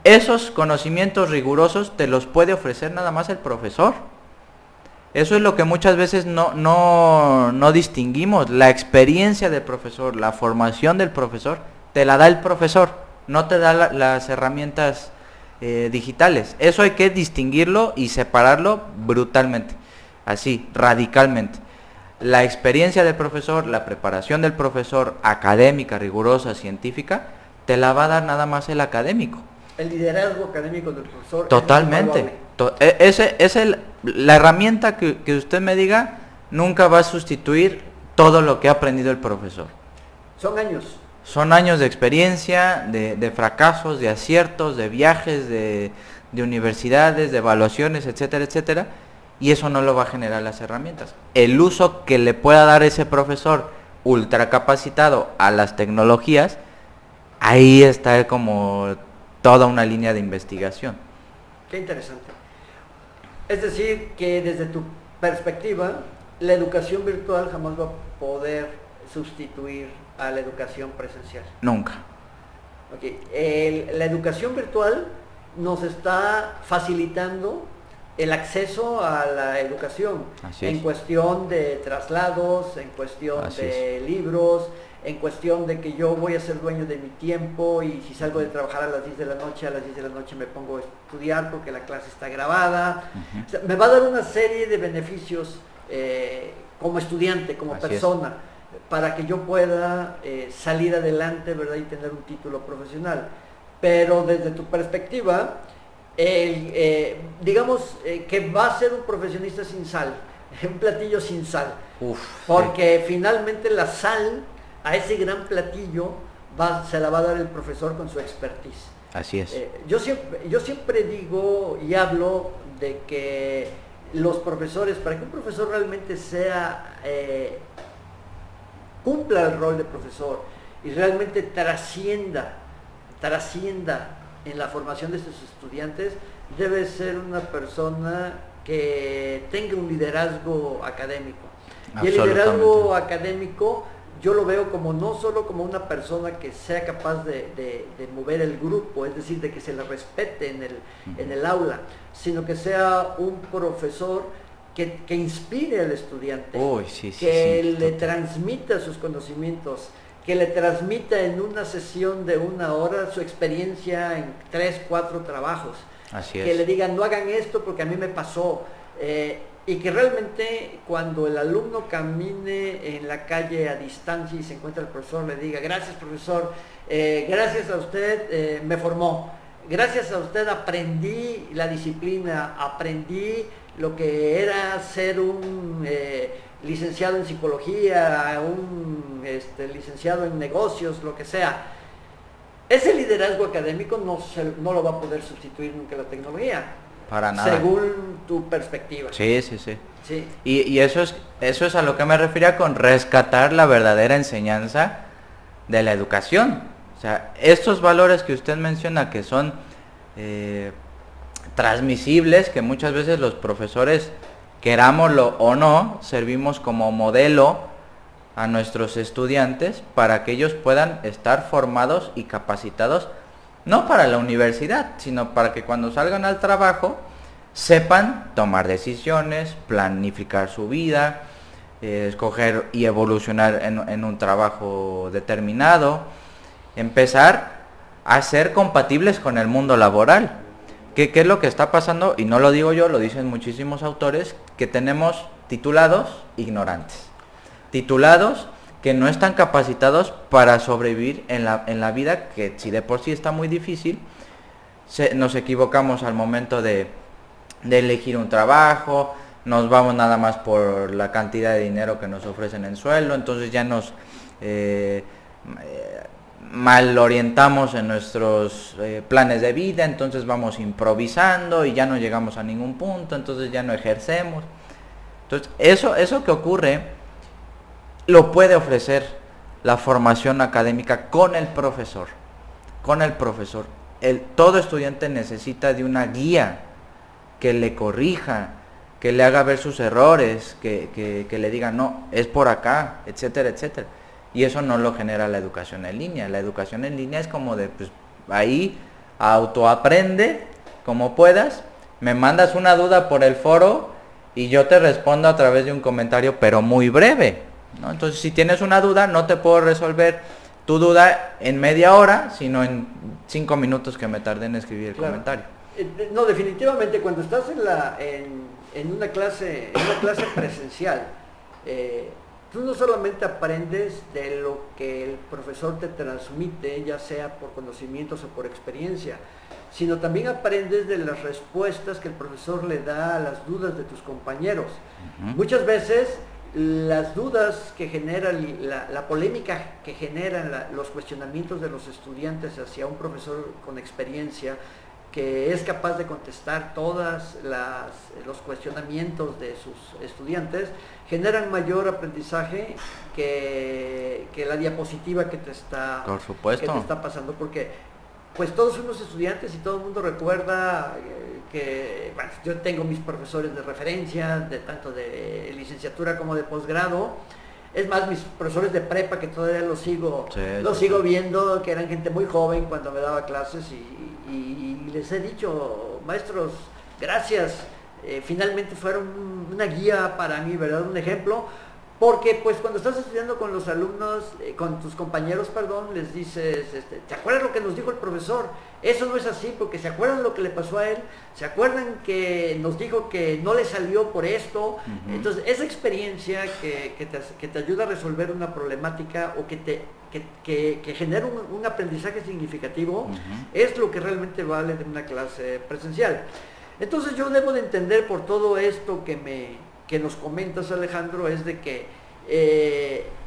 Esos conocimientos rigurosos te los puede ofrecer nada más el profesor. Eso es lo que muchas veces no distinguimos. La experiencia del profesor, la formación del profesor, te la da el profesor, no te da las herramientas digitales. Eso hay que distinguirlo y separarlo brutalmente, así, radicalmente. La experiencia del profesor, la preparación del profesor, académica, rigurosa, científica, te la va a dar nada más el académico. El liderazgo académico del profesor. Totalmente. La herramienta que usted me diga nunca va a sustituir todo lo que ha aprendido el profesor. Son años. Son años de experiencia, de fracasos, de aciertos, de viajes, de universidades, de evaluaciones, etcétera, etcétera. Y eso no lo va a generar las herramientas. El uso que le pueda dar ese profesor ultra capacitado a las tecnologías, ahí está como toda una línea de investigación. Qué interesante. Es decir, que desde tu perspectiva, la educación virtual jamás va a poder sustituir a la educación presencial. Nunca. Okay. La educación virtual nos está facilitando el acceso a la educación en cuestión de traslados, en cuestión de libros, en cuestión de que yo voy a ser dueño de mi tiempo y si salgo de trabajar a las 10 de la noche, a las 10 de la noche me pongo a estudiar porque la clase está grabada. O sea, me va a dar una serie de beneficios como estudiante, como persona, para que yo pueda salir adelante, ¿verdad? Y tener un título profesional. Pero desde tu perspectiva, digamos que va a ser un profesionista sin sal, un platillo sin sal, porque finalmente la sal a ese gran platillo se la va a dar el profesor con su expertise. Así es. Yo siempre digo y hablo de que los profesores, para que un profesor realmente cumpla el rol de profesor y realmente trascienda en la formación de sus estudiantes, debe ser una persona que tenga un liderazgo académico. Y el liderazgo académico yo lo veo como no solo como una persona que sea capaz de mover el grupo, es decir, de que se le respete en el aula, sino que sea un profesor que inspire al estudiante, Uy, sí, sí, que sí, le total. transmita sus conocimientos, que le transmita en una sesión de 1 hora su experiencia en 3, 4 trabajos, Así que le es. digan no hagan esto porque a mí me pasó, y que realmente cuando el alumno camine en la calle a distancia y se encuentra el profesor, le diga gracias profesor, gracias a usted me formó, gracias a usted aprendí la disciplina, aprendí lo que era ser un licenciado en psicología, un licenciado en negocios, lo que sea. Ese liderazgo académico no lo va a poder sustituir nunca la tecnología, Para nada. según tu perspectiva. Sí, sí, sí. Sí, Y eso es a lo que me refería con rescatar la verdadera enseñanza de la educación. O sea, estos valores que usted menciona que son transmisibles, que muchas veces los profesores, querámoslo o no, servimos como modelo a nuestros estudiantes para que ellos puedan estar formados y capacitados, no para la universidad, sino para que cuando salgan al trabajo sepan tomar decisiones, planificar su vida, escoger y evolucionar en un trabajo determinado, empezar a ser compatibles con el mundo laboral. ¿Qué es lo que está pasando? Y no lo digo yo, lo dicen muchísimos autores, que tenemos titulados ignorantes. Titulados que no están capacitados para sobrevivir en la vida, que si de por sí está muy difícil, nos equivocamos al momento de elegir un trabajo, nos vamos nada más por la cantidad de dinero que nos ofrecen en sueldo, entonces ya nos mal orientamos en nuestros planes de vida, entonces vamos improvisando y ya no llegamos a ningún punto, entonces ya no ejercemos. Entonces eso que ocurre lo puede ofrecer la formación académica con el profesor. Con el profesor. Todo estudiante necesita de una guía que le corrija, que le haga ver sus errores, que le diga no, es por acá, etcétera, etcétera. Y eso no lo genera la educación en línea. La educación en línea es como de, pues, ahí autoaprende como puedas, me mandas una duda por el foro y yo te respondo a través de un comentario, pero muy breve, ¿no? Entonces, si tienes una duda, no te puedo resolver tu duda en media hora, sino en 5 minutos que me tardé en escribir el comentario. No, definitivamente cuando estás en una clase presencial, tú no solamente aprendes de lo que el profesor te transmite, ya sea por conocimientos o por experiencia, sino también aprendes de las respuestas que el profesor le da a las dudas de tus compañeros. Muchas veces las dudas que generan, la polémica que generan los cuestionamientos de los estudiantes hacia un profesor con experiencia, que es capaz de contestar todos los cuestionamientos de sus estudiantes, generan mayor aprendizaje que la diapositiva que te está, Por supuesto. que te está pasando, porque pues todos somos estudiantes y todo el mundo recuerda que, bueno, yo tengo mis profesores de referencia, tanto de licenciatura como de posgrado. Es más, mis profesores de prepa, que todavía los sigo viendo, que eran gente muy joven cuando me daba clases, y les he dicho, maestros, gracias, finalmente fueron una guía para mí, ¿verdad? Un ejemplo, porque pues cuando estás estudiando con los alumnos, con tus compañeros, perdón, les dices, ¿te acuerdas lo que nos dijo el profesor? Eso no es así, porque se acuerdan lo que le pasó a él, se acuerdan que nos dijo que no le salió por esto. Entonces esa experiencia que te ayuda a resolver una problemática o que genera un aprendizaje significativo, es lo que realmente vale de una clase presencial. Entonces yo debo de entender, por todo esto que nos comentas, Alejandro, es de que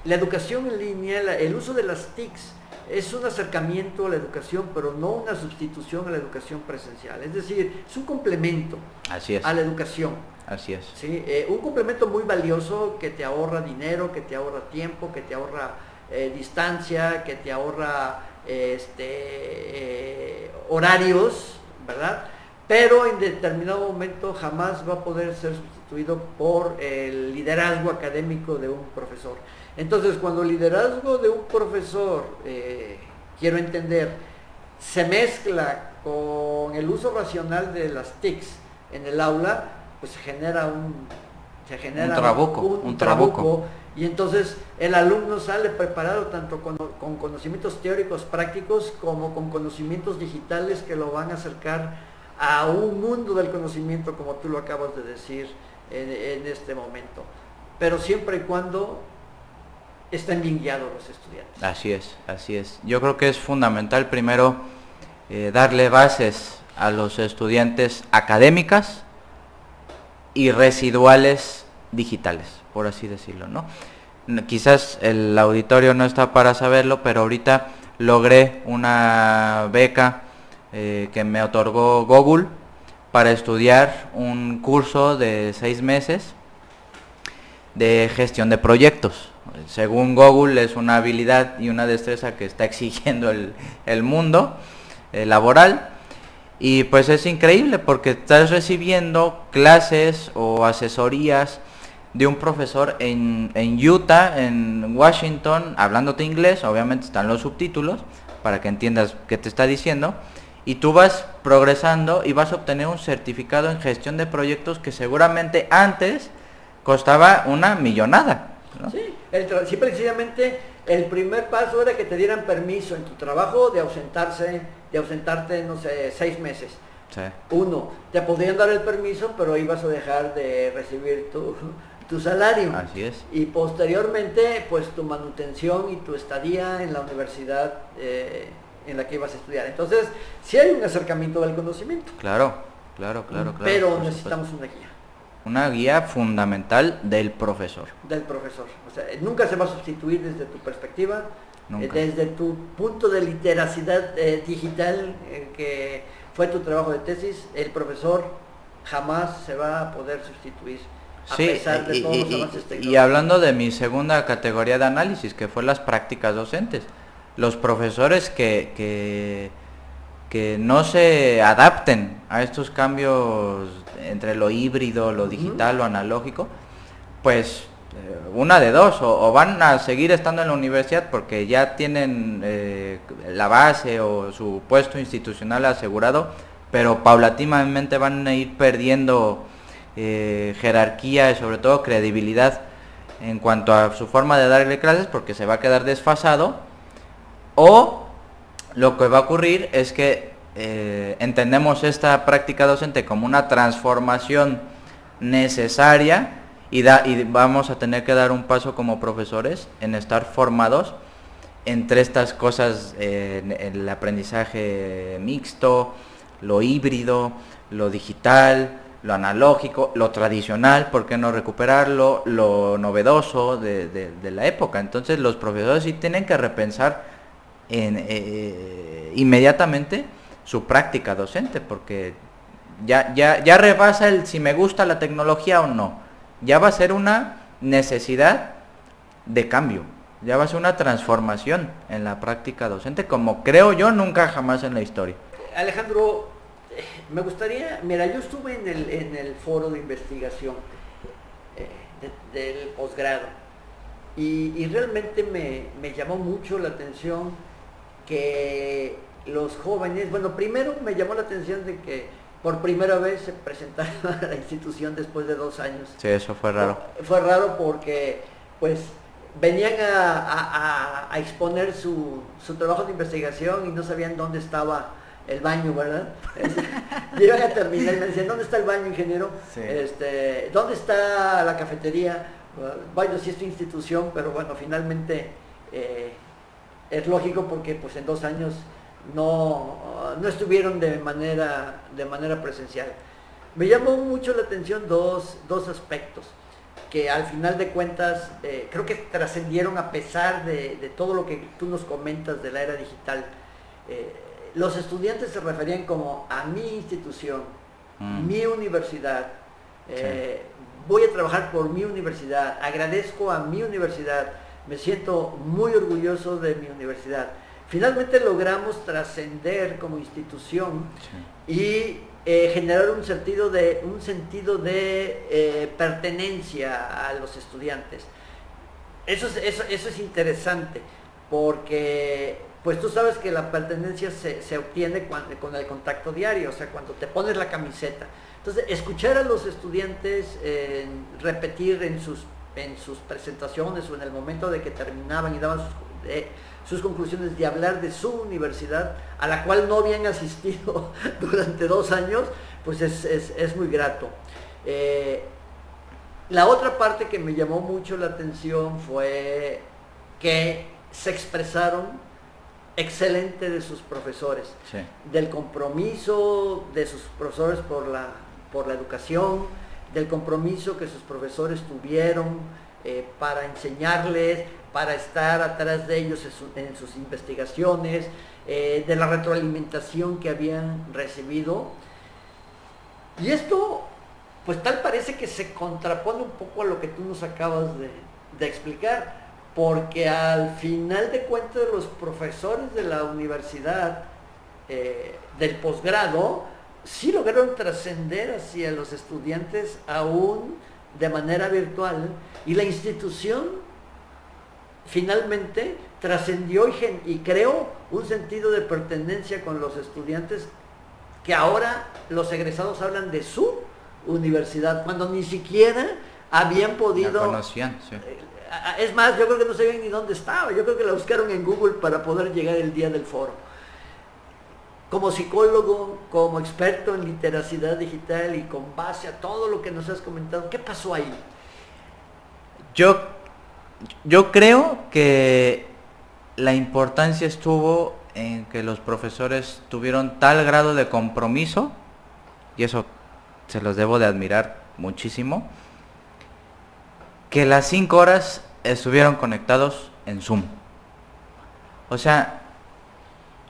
la educación en línea, el uso de las TICs, es un acercamiento a la educación, pero no una sustitución a la educación presencial. Es decir, es un complemento a la educación. Así es. ¿Sí? Un complemento muy valioso que te ahorra dinero, que te ahorra tiempo, que te ahorra distancia, que te ahorra horarios, ¿verdad? Pero en determinado momento jamás va a poder ser sustituido por el liderazgo académico de un profesor. Entonces, cuando el liderazgo de un profesor, quiero entender, se mezcla con el uso racional de las TICs en el aula, pues se genera se genera un trabuco. Y entonces el alumno sale preparado tanto con conocimientos teóricos prácticos como con conocimientos digitales que lo van a acercar a un mundo del conocimiento, como tú lo acabas de decir en este momento, pero siempre y cuando estén bien guiados los estudiantes. Así es. Yo creo que es fundamental primero darle bases a los estudiantes académicas y residuales digitales, por así decirlo, ¿no? Quizás el auditorio no está para saberlo, pero ahorita logré una beca que me otorgó Google para estudiar un curso de 6 meses de gestión de proyectos. Según Google es una habilidad y una destreza que está exigiendo el mundo laboral, y pues es increíble porque estás recibiendo clases o asesorías de un profesor en Utah, en Washington, hablándote inglés. Obviamente están los subtítulos para que entiendas qué te está diciendo, y tú vas progresando y vas a obtener un certificado en gestión de proyectos que seguramente antes costaba una millonada, ¿no? Sí, sí, precisamente el primer paso era que te dieran permiso en tu trabajo de ausentarte, no sé, 6 meses. Sí. Uno, te podían dar el permiso, pero ibas a dejar de recibir tu salario. Así es. Y posteriormente, pues tu manutención y tu estadía en la universidad en la que ibas a estudiar. Entonces, sí hay un acercamiento del conocimiento. Claro. Pero necesitamos una guía. Una guía fundamental del profesor. O sea, nunca se va a sustituir desde tu perspectiva, desde tu punto de literacidad digital, que fue tu trabajo de tesis. El profesor jamás se va a poder sustituir, a pesar de todos los avances tecnológicos. Y hablando de mi segunda categoría de análisis, que fue las prácticas docentes, los profesores que no se adapten a estos cambios entre lo híbrido, lo digital, lo analógico, pues una de dos, o van a seguir estando en la universidad porque ya tienen la base o su puesto institucional asegurado, pero paulatinamente van a ir perdiendo jerarquía y sobre todo credibilidad en cuanto a su forma de darle clases, porque se va a quedar desfasado, o lo que va a ocurrir es que entendemos esta práctica docente como una transformación necesaria y vamos a tener que dar un paso como profesores en estar formados entre estas cosas, el aprendizaje mixto, lo híbrido, lo digital, lo analógico, lo tradicional, ¿por qué no recuperarlo?, lo novedoso de la época. Entonces los profesores sí tienen que repensar inmediatamente su práctica docente, porque ya rebasa el si me gusta la tecnología o no. Ya va a ser una necesidad de cambio, ya va a ser una transformación en la práctica docente, como creo yo nunca jamás en la historia. Alejandro, me gustaría, mira, yo estuve en el foro de investigación del posgrado, y realmente me llamó mucho la atención que los jóvenes, bueno, primero me llamó la atención de que por primera vez se presentaron a la institución después de 2 años. Sí, eso fue raro. Fue raro porque, pues, venían a exponer su trabajo de investigación y no sabían dónde estaba el baño, ¿verdad? Llegan a terminar y me decían, ¿dónde está el baño, ingeniero? Sí. ¿Dónde está la cafetería? Bueno, sí es tu institución, pero bueno, finalmente es lógico porque pues en 2 años no estuvieron de manera presencial. Me llamó mucho la atención dos aspectos que al final de cuentas creo que trascendieron a pesar de todo lo que tú nos comentas de la era digital. Los estudiantes se referían como a mi institución, mi universidad, voy a trabajar por mi universidad, agradezco a mi universidad, me siento muy orgulloso de mi universidad. Finalmente logramos trascender como institución y generar un sentido de pertenencia a los estudiantes. Eso es interesante porque pues tú sabes que la pertenencia se obtiene con el contacto diario, o sea, cuando te pones la camiseta. Entonces, escuchar a los estudiantes repetir en sus presentaciones o en el momento de que terminaban y daban sus conclusiones, de hablar de su universidad, a la cual no habían asistido durante 2 años, pues es muy grato. La otra parte que me llamó mucho la atención fue que se expresaron excelente de sus profesores, sí, del compromiso de sus profesores por la educación, del compromiso que sus profesores tuvieron para enseñarles, para estar atrás de ellos en sus investigaciones, de la retroalimentación que habían recibido. Y esto, pues tal parece que se contrapone un poco a lo que tú nos acabas de explicar, porque al final de cuentas los profesores de la universidad, del posgrado, sí lograron trascender hacia los estudiantes aún de manera virtual, y la institución finalmente trascendió y creó un sentido de pertenencia con los estudiantes, que ahora los egresados hablan de su universidad, cuando ni siquiera habían podido... La conocían, sí. Es más, yo creo que no sabían ni dónde estaba, yo creo que la buscaron en Google para poder llegar el día del foro. Como psicólogo, como experto en literacidad digital y con base a todo lo que nos has comentado, ¿qué pasó ahí? Yo creo que la importancia estuvo en que los profesores tuvieron tal grado de compromiso, y eso se los debo de admirar muchísimo, que las 5 horas estuvieron conectados en Zoom. O sea,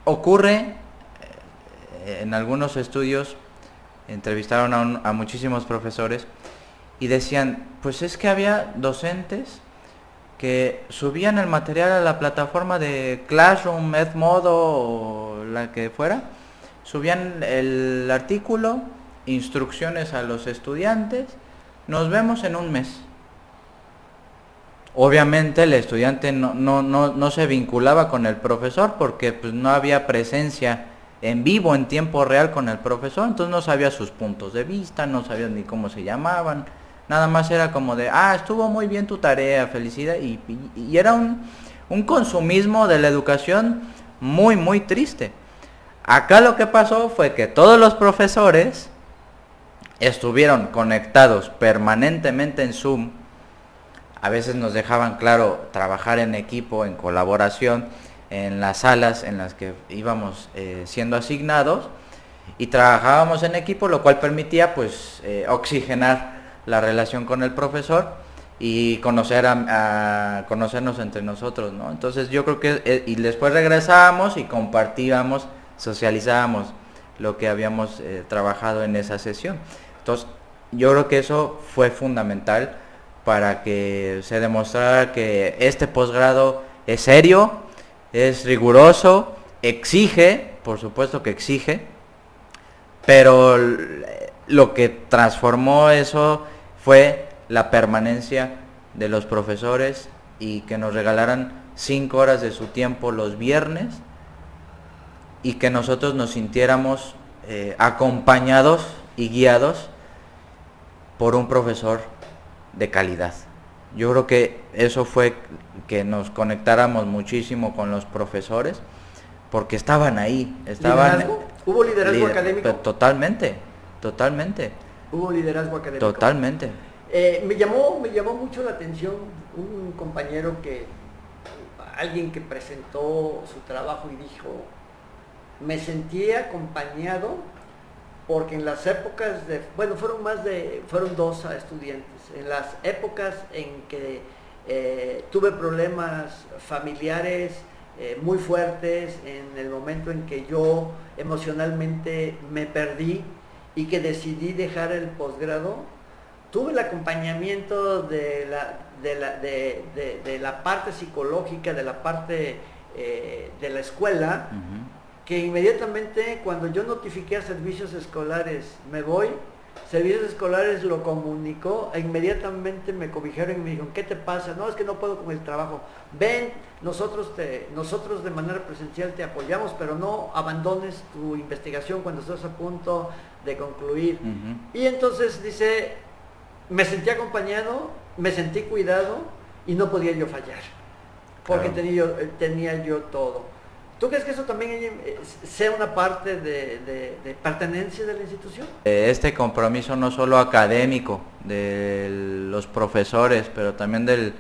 ocurre, en algunos estudios entrevistaron a muchísimos profesores y decían, pues es que había docentes que subían el material a la plataforma de Classroom, Edmodo o la que fuera, subían el artículo, instrucciones a los estudiantes, nos vemos en 1 mes. Obviamente el estudiante no se vinculaba con el profesor porque pues no había presencia en vivo, en tiempo real con el profesor, entonces no sabía sus puntos de vista, no sabía ni cómo se llamaban, nada más era como de, estuvo muy bien tu tarea, felicidad, y era un consumismo de la educación muy, muy triste. Acá lo que pasó fue que todos los profesores estuvieron conectados permanentemente en Zoom. A veces nos dejaban claro trabajar en equipo, en colaboración, en las salas en las que íbamos siendo asignados, y trabajábamos en equipo, lo cual permitía pues oxigenar la relación con el profesor y conocernos entre nosotros, ¿no? Entonces yo creo que y después regresábamos y compartíamos, socializábamos lo que habíamos trabajado en esa sesión. Entonces yo creo que eso fue fundamental para que se demostrara que este posgrado es serio, es riguroso, exige, por supuesto que exige, pero lo que transformó eso fue la permanencia de los profesores y que nos regalaran 5 horas de su tiempo los viernes y que nosotros nos sintiéramos acompañados y guiados por un profesor de calidad. Yo creo que eso fue que nos conectáramos muchísimo con los profesores, porque estaban ahí, ¿Liderazgo? ¿Hubo liderazgo académico? Totalmente. Hubo liderazgo académico. Totalmente. Me llamó mucho la atención un compañero alguien que presentó su trabajo y dijo, me sentí acompañado porque en las épocas fueron 2 estudiantes, en las épocas en que tuve problemas familiares muy fuertes, en el momento en que yo emocionalmente me perdí y que decidí dejar el posgrado, tuve el acompañamiento de la parte psicológica, de la parte de la escuela, Uh-huh. que inmediatamente cuando yo notifiqué a servicios escolares, me voy, Servicios escolares lo comunicó, e inmediatamente me cobijaron y me dijeron, ¿qué te pasa? No, es que no puedo con el trabajo. Ven, nosotros de manera presencial te apoyamos, pero no abandones tu investigación cuando estás a punto de concluir. Y entonces dice, me sentí acompañado, me sentí cuidado y no podía yo fallar, porque tenía yo todo. ¿Tú crees que eso también sea una parte de pertenencia de la institución? Este compromiso no solo académico de los profesores, pero también del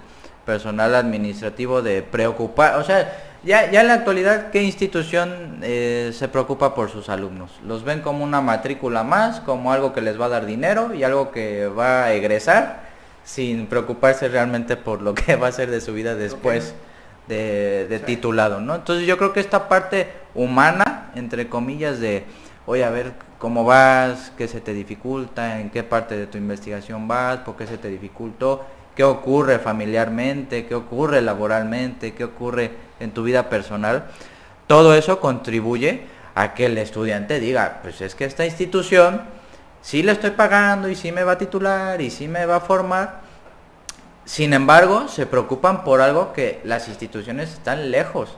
personal administrativo de preocupar, o sea, ya en la actualidad, ¿qué institución se preocupa por sus alumnos? Los ven como una matrícula más, como algo que les va a dar dinero y algo que va a egresar, sin preocuparse realmente por lo que va a ser de su vida después. De titulado, ¿no? Entonces yo creo que esta parte humana, entre comillas, de, oye, a ver cómo vas, qué se te dificulta, en qué parte de tu investigación vas, por qué se te dificultó, qué ocurre familiarmente, qué ocurre laboralmente, qué ocurre en tu vida personal, todo eso contribuye a que el estudiante diga, pues es que esta institución sí le estoy pagando y sí me va a titular y sí me va a formar. Sin embargo, se preocupan por algo que las instituciones están lejos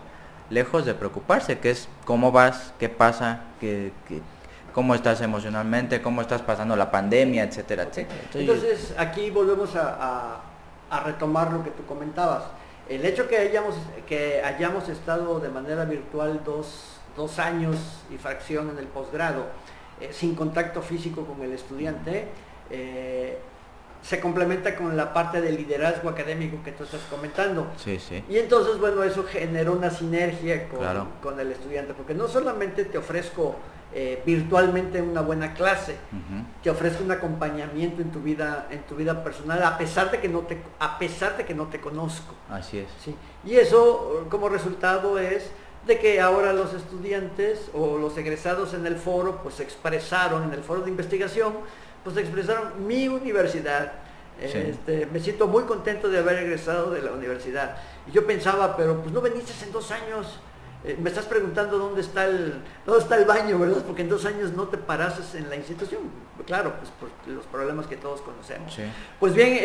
de preocuparse, que es cómo vas, qué pasa, cómo estás emocionalmente, cómo estás pasando la pandemia, etcétera, etcétera. Entonces, aquí volvemos a retomar lo que tú comentabas. El hecho que hayamos estado de manera virtual dos años y fracción en el posgrado, sin contacto físico con el estudiante, se complementa con la parte del liderazgo académico que tú estás comentando. Sí, sí. Y entonces, bueno, eso generó una sinergia con el estudiante, porque no solamente te ofrezco virtualmente una buena clase, te ofrezco un acompañamiento en tu vida personal, a pesar de que no te conozco. Así es. ¿Sí? Y eso como resultado es de que ahora los estudiantes o los egresados en el foro, pues se expresaron, en el foro de investigación, pues expresaron mi universidad. Sí. Me siento muy contento de haber egresado de la universidad. Y yo pensaba, pero pues no veniste en 2 años. Me estás preguntando dónde está el baño, ¿verdad? Porque en 2 años no te parases en la institución. Claro, pues por los problemas que todos conocemos. Sí. Pues bien,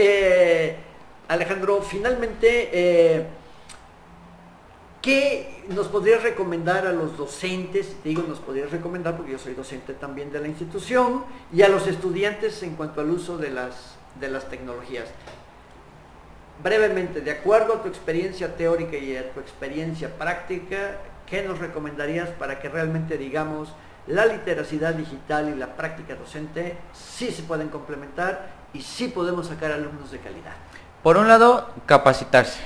Alejandro, finalmente, ¿qué nos podrías recomendar a los docentes? Digo, nos podrías recomendar porque yo soy docente también de la institución, y a los estudiantes en cuanto al uso de las tecnologías. Brevemente, de acuerdo a tu experiencia teórica y a tu experiencia práctica, ¿qué nos recomendarías para que realmente, digamos, la literacidad digital y la práctica docente sí se pueden complementar y sí podemos sacar alumnos de calidad? Por un lado, capacitarse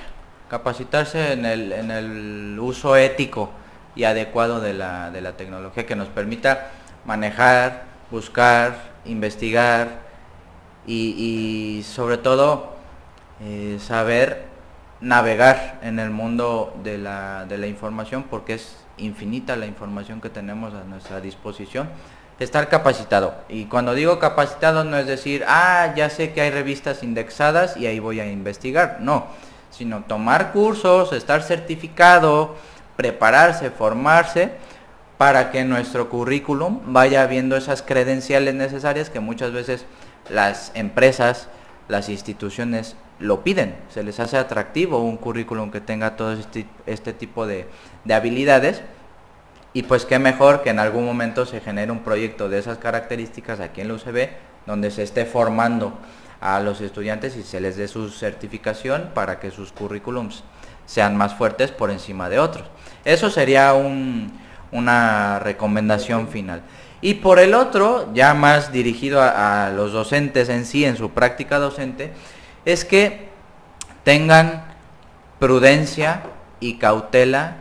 en el uso ético y adecuado de la tecnología, que nos permita manejar, buscar, investigar y sobre todo saber navegar en el mundo de la información, porque es infinita la información que tenemos a nuestra disposición. Estar capacitado, y cuando digo capacitado no es decir, ya sé que hay revistas indexadas y ahí voy a investigar, no, sino tomar cursos, estar certificado, prepararse, formarse, para que nuestro currículum vaya viendo esas credenciales necesarias que muchas veces las empresas, las instituciones lo piden. Se les hace atractivo un currículum que tenga todo este tipo de habilidades, y pues qué mejor que en algún momento se genere un proyecto de esas características aquí en la UCB, donde se esté formando a los estudiantes y se les dé su certificación para que sus currículums sean más fuertes por encima de otros. Eso sería una recomendación final. Y por el otro, ya más dirigido a los docentes en sí, en su práctica docente, es que tengan prudencia y cautela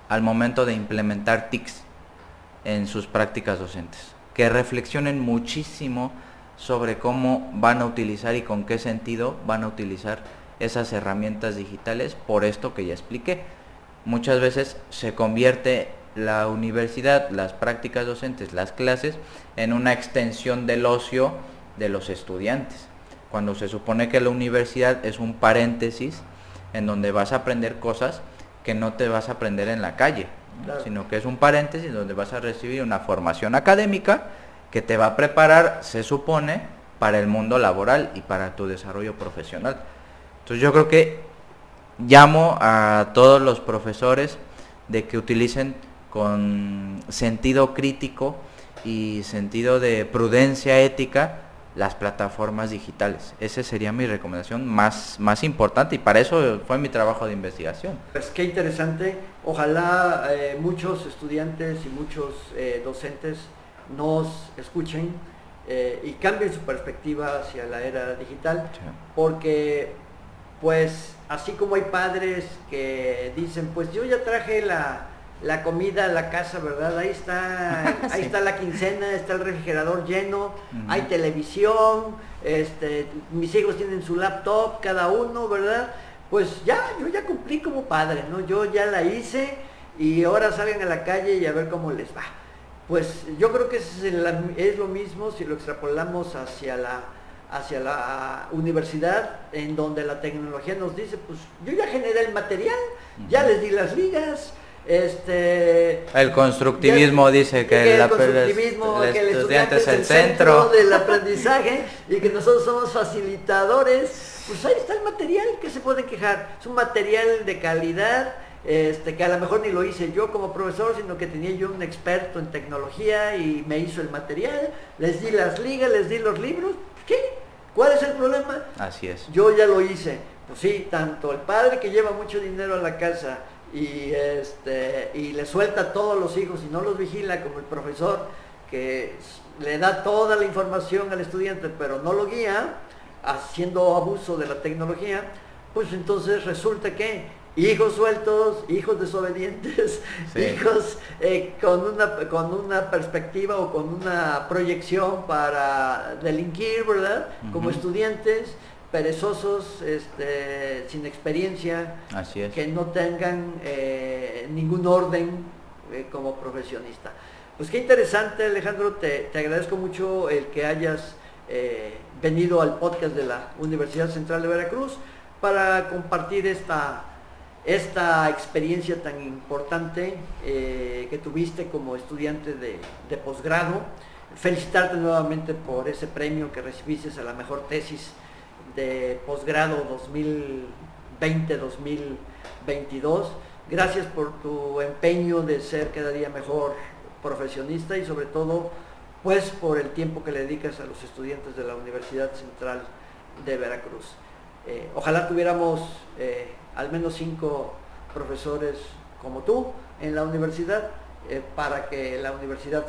al momento de implementar TICs en sus prácticas docentes. Que reflexionen muchísimo sobre cómo van a utilizar y con qué sentido van a utilizar esas herramientas digitales, por esto que ya expliqué. Muchas veces se convierte la universidad, las prácticas docentes, las clases, en una extensión del ocio de los estudiantes, cuando se supone que la universidad es un paréntesis en donde vas a aprender cosas que no te vas a aprender en la calle, claro, sino que es un paréntesis donde vas a recibir una formación académica que te va a preparar, se supone, para el mundo laboral y para tu desarrollo profesional. Entonces yo creo que llamo a todos los profesores de que utilicen con sentido crítico y sentido de prudencia ética las plataformas digitales. Esa sería mi recomendación más importante, y para eso fue mi trabajo de investigación. Pues qué interesante. Ojalá muchos estudiantes y muchos docentes nos escuchen y cambien su perspectiva hacia la era digital, sí. Porque pues así como hay padres que dicen, pues yo ya traje la comida a la casa, ¿verdad? Ahí está, sí. Ahí está la quincena, está el refrigerador lleno, hay televisión, mis hijos tienen su laptop cada uno, ¿verdad? Pues ya, yo ya cumplí como padre, ¿no? Yo ya la hice y ahora salgan a la calle y a ver cómo les va. Pues yo creo que es lo mismo si lo extrapolamos hacia la universidad, en donde la tecnología nos dice, pues yo ya generé el material, ya les di las ligas. El constructivismo dice que el estudiante es el centro del aprendizaje y que nosotros somos facilitadores. Pues ahí está el material, que se pueden quejar. Es un material de calidad, que a lo mejor ni lo hice yo como profesor, sino que tenía yo un experto en tecnología y me hizo el material, les di las ligas, les di los libros. ¿Qué? ¿Cuál es el problema? Así es. Yo ya lo hice. Pues sí, tanto el padre que lleva mucho dinero a la casa y le suelta a todos los hijos y no los vigila, como el profesor que le da toda la información al estudiante pero no lo guía, haciendo abuso de la tecnología, pues entonces resulta que hijos sueltos, hijos desobedientes, sí. Hijos con una perspectiva o con una proyección para delinquir, ¿verdad? Como estudiantes perezosos, sin experiencia, así es. Que no tengan ningún orden como profesionista. Pues qué interesante, Alejandro, te agradezco mucho el que hayas venido al podcast de la Universidad Central de Veracruz para compartir esta experiencia tan importante que tuviste como estudiante de posgrado. Felicitarte nuevamente por ese premio que recibiste a la mejor tesis de posgrado 2020-2022. Gracias por tu empeño de ser cada día mejor profesionista y sobre todo pues por el tiempo que le dedicas a los estudiantes de la Universidad Central de Veracruz. Ojalá tuviéramos al menos 5 profesores como tú en la universidad para que la universidad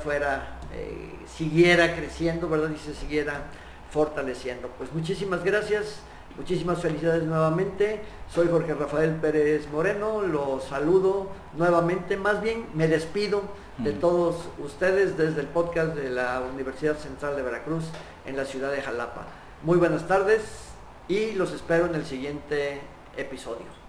siguiera creciendo, ¿verdad? Y se siguiera fortaleciendo. Pues muchísimas gracias, muchísimas felicidades nuevamente. Soy Jorge Rafael Pérez Moreno, los saludo nuevamente, más bien me despido de todos ustedes desde el podcast de la Universidad Central de Veracruz en la ciudad de Jalapa. Muy buenas tardes y los espero en el siguiente episodio.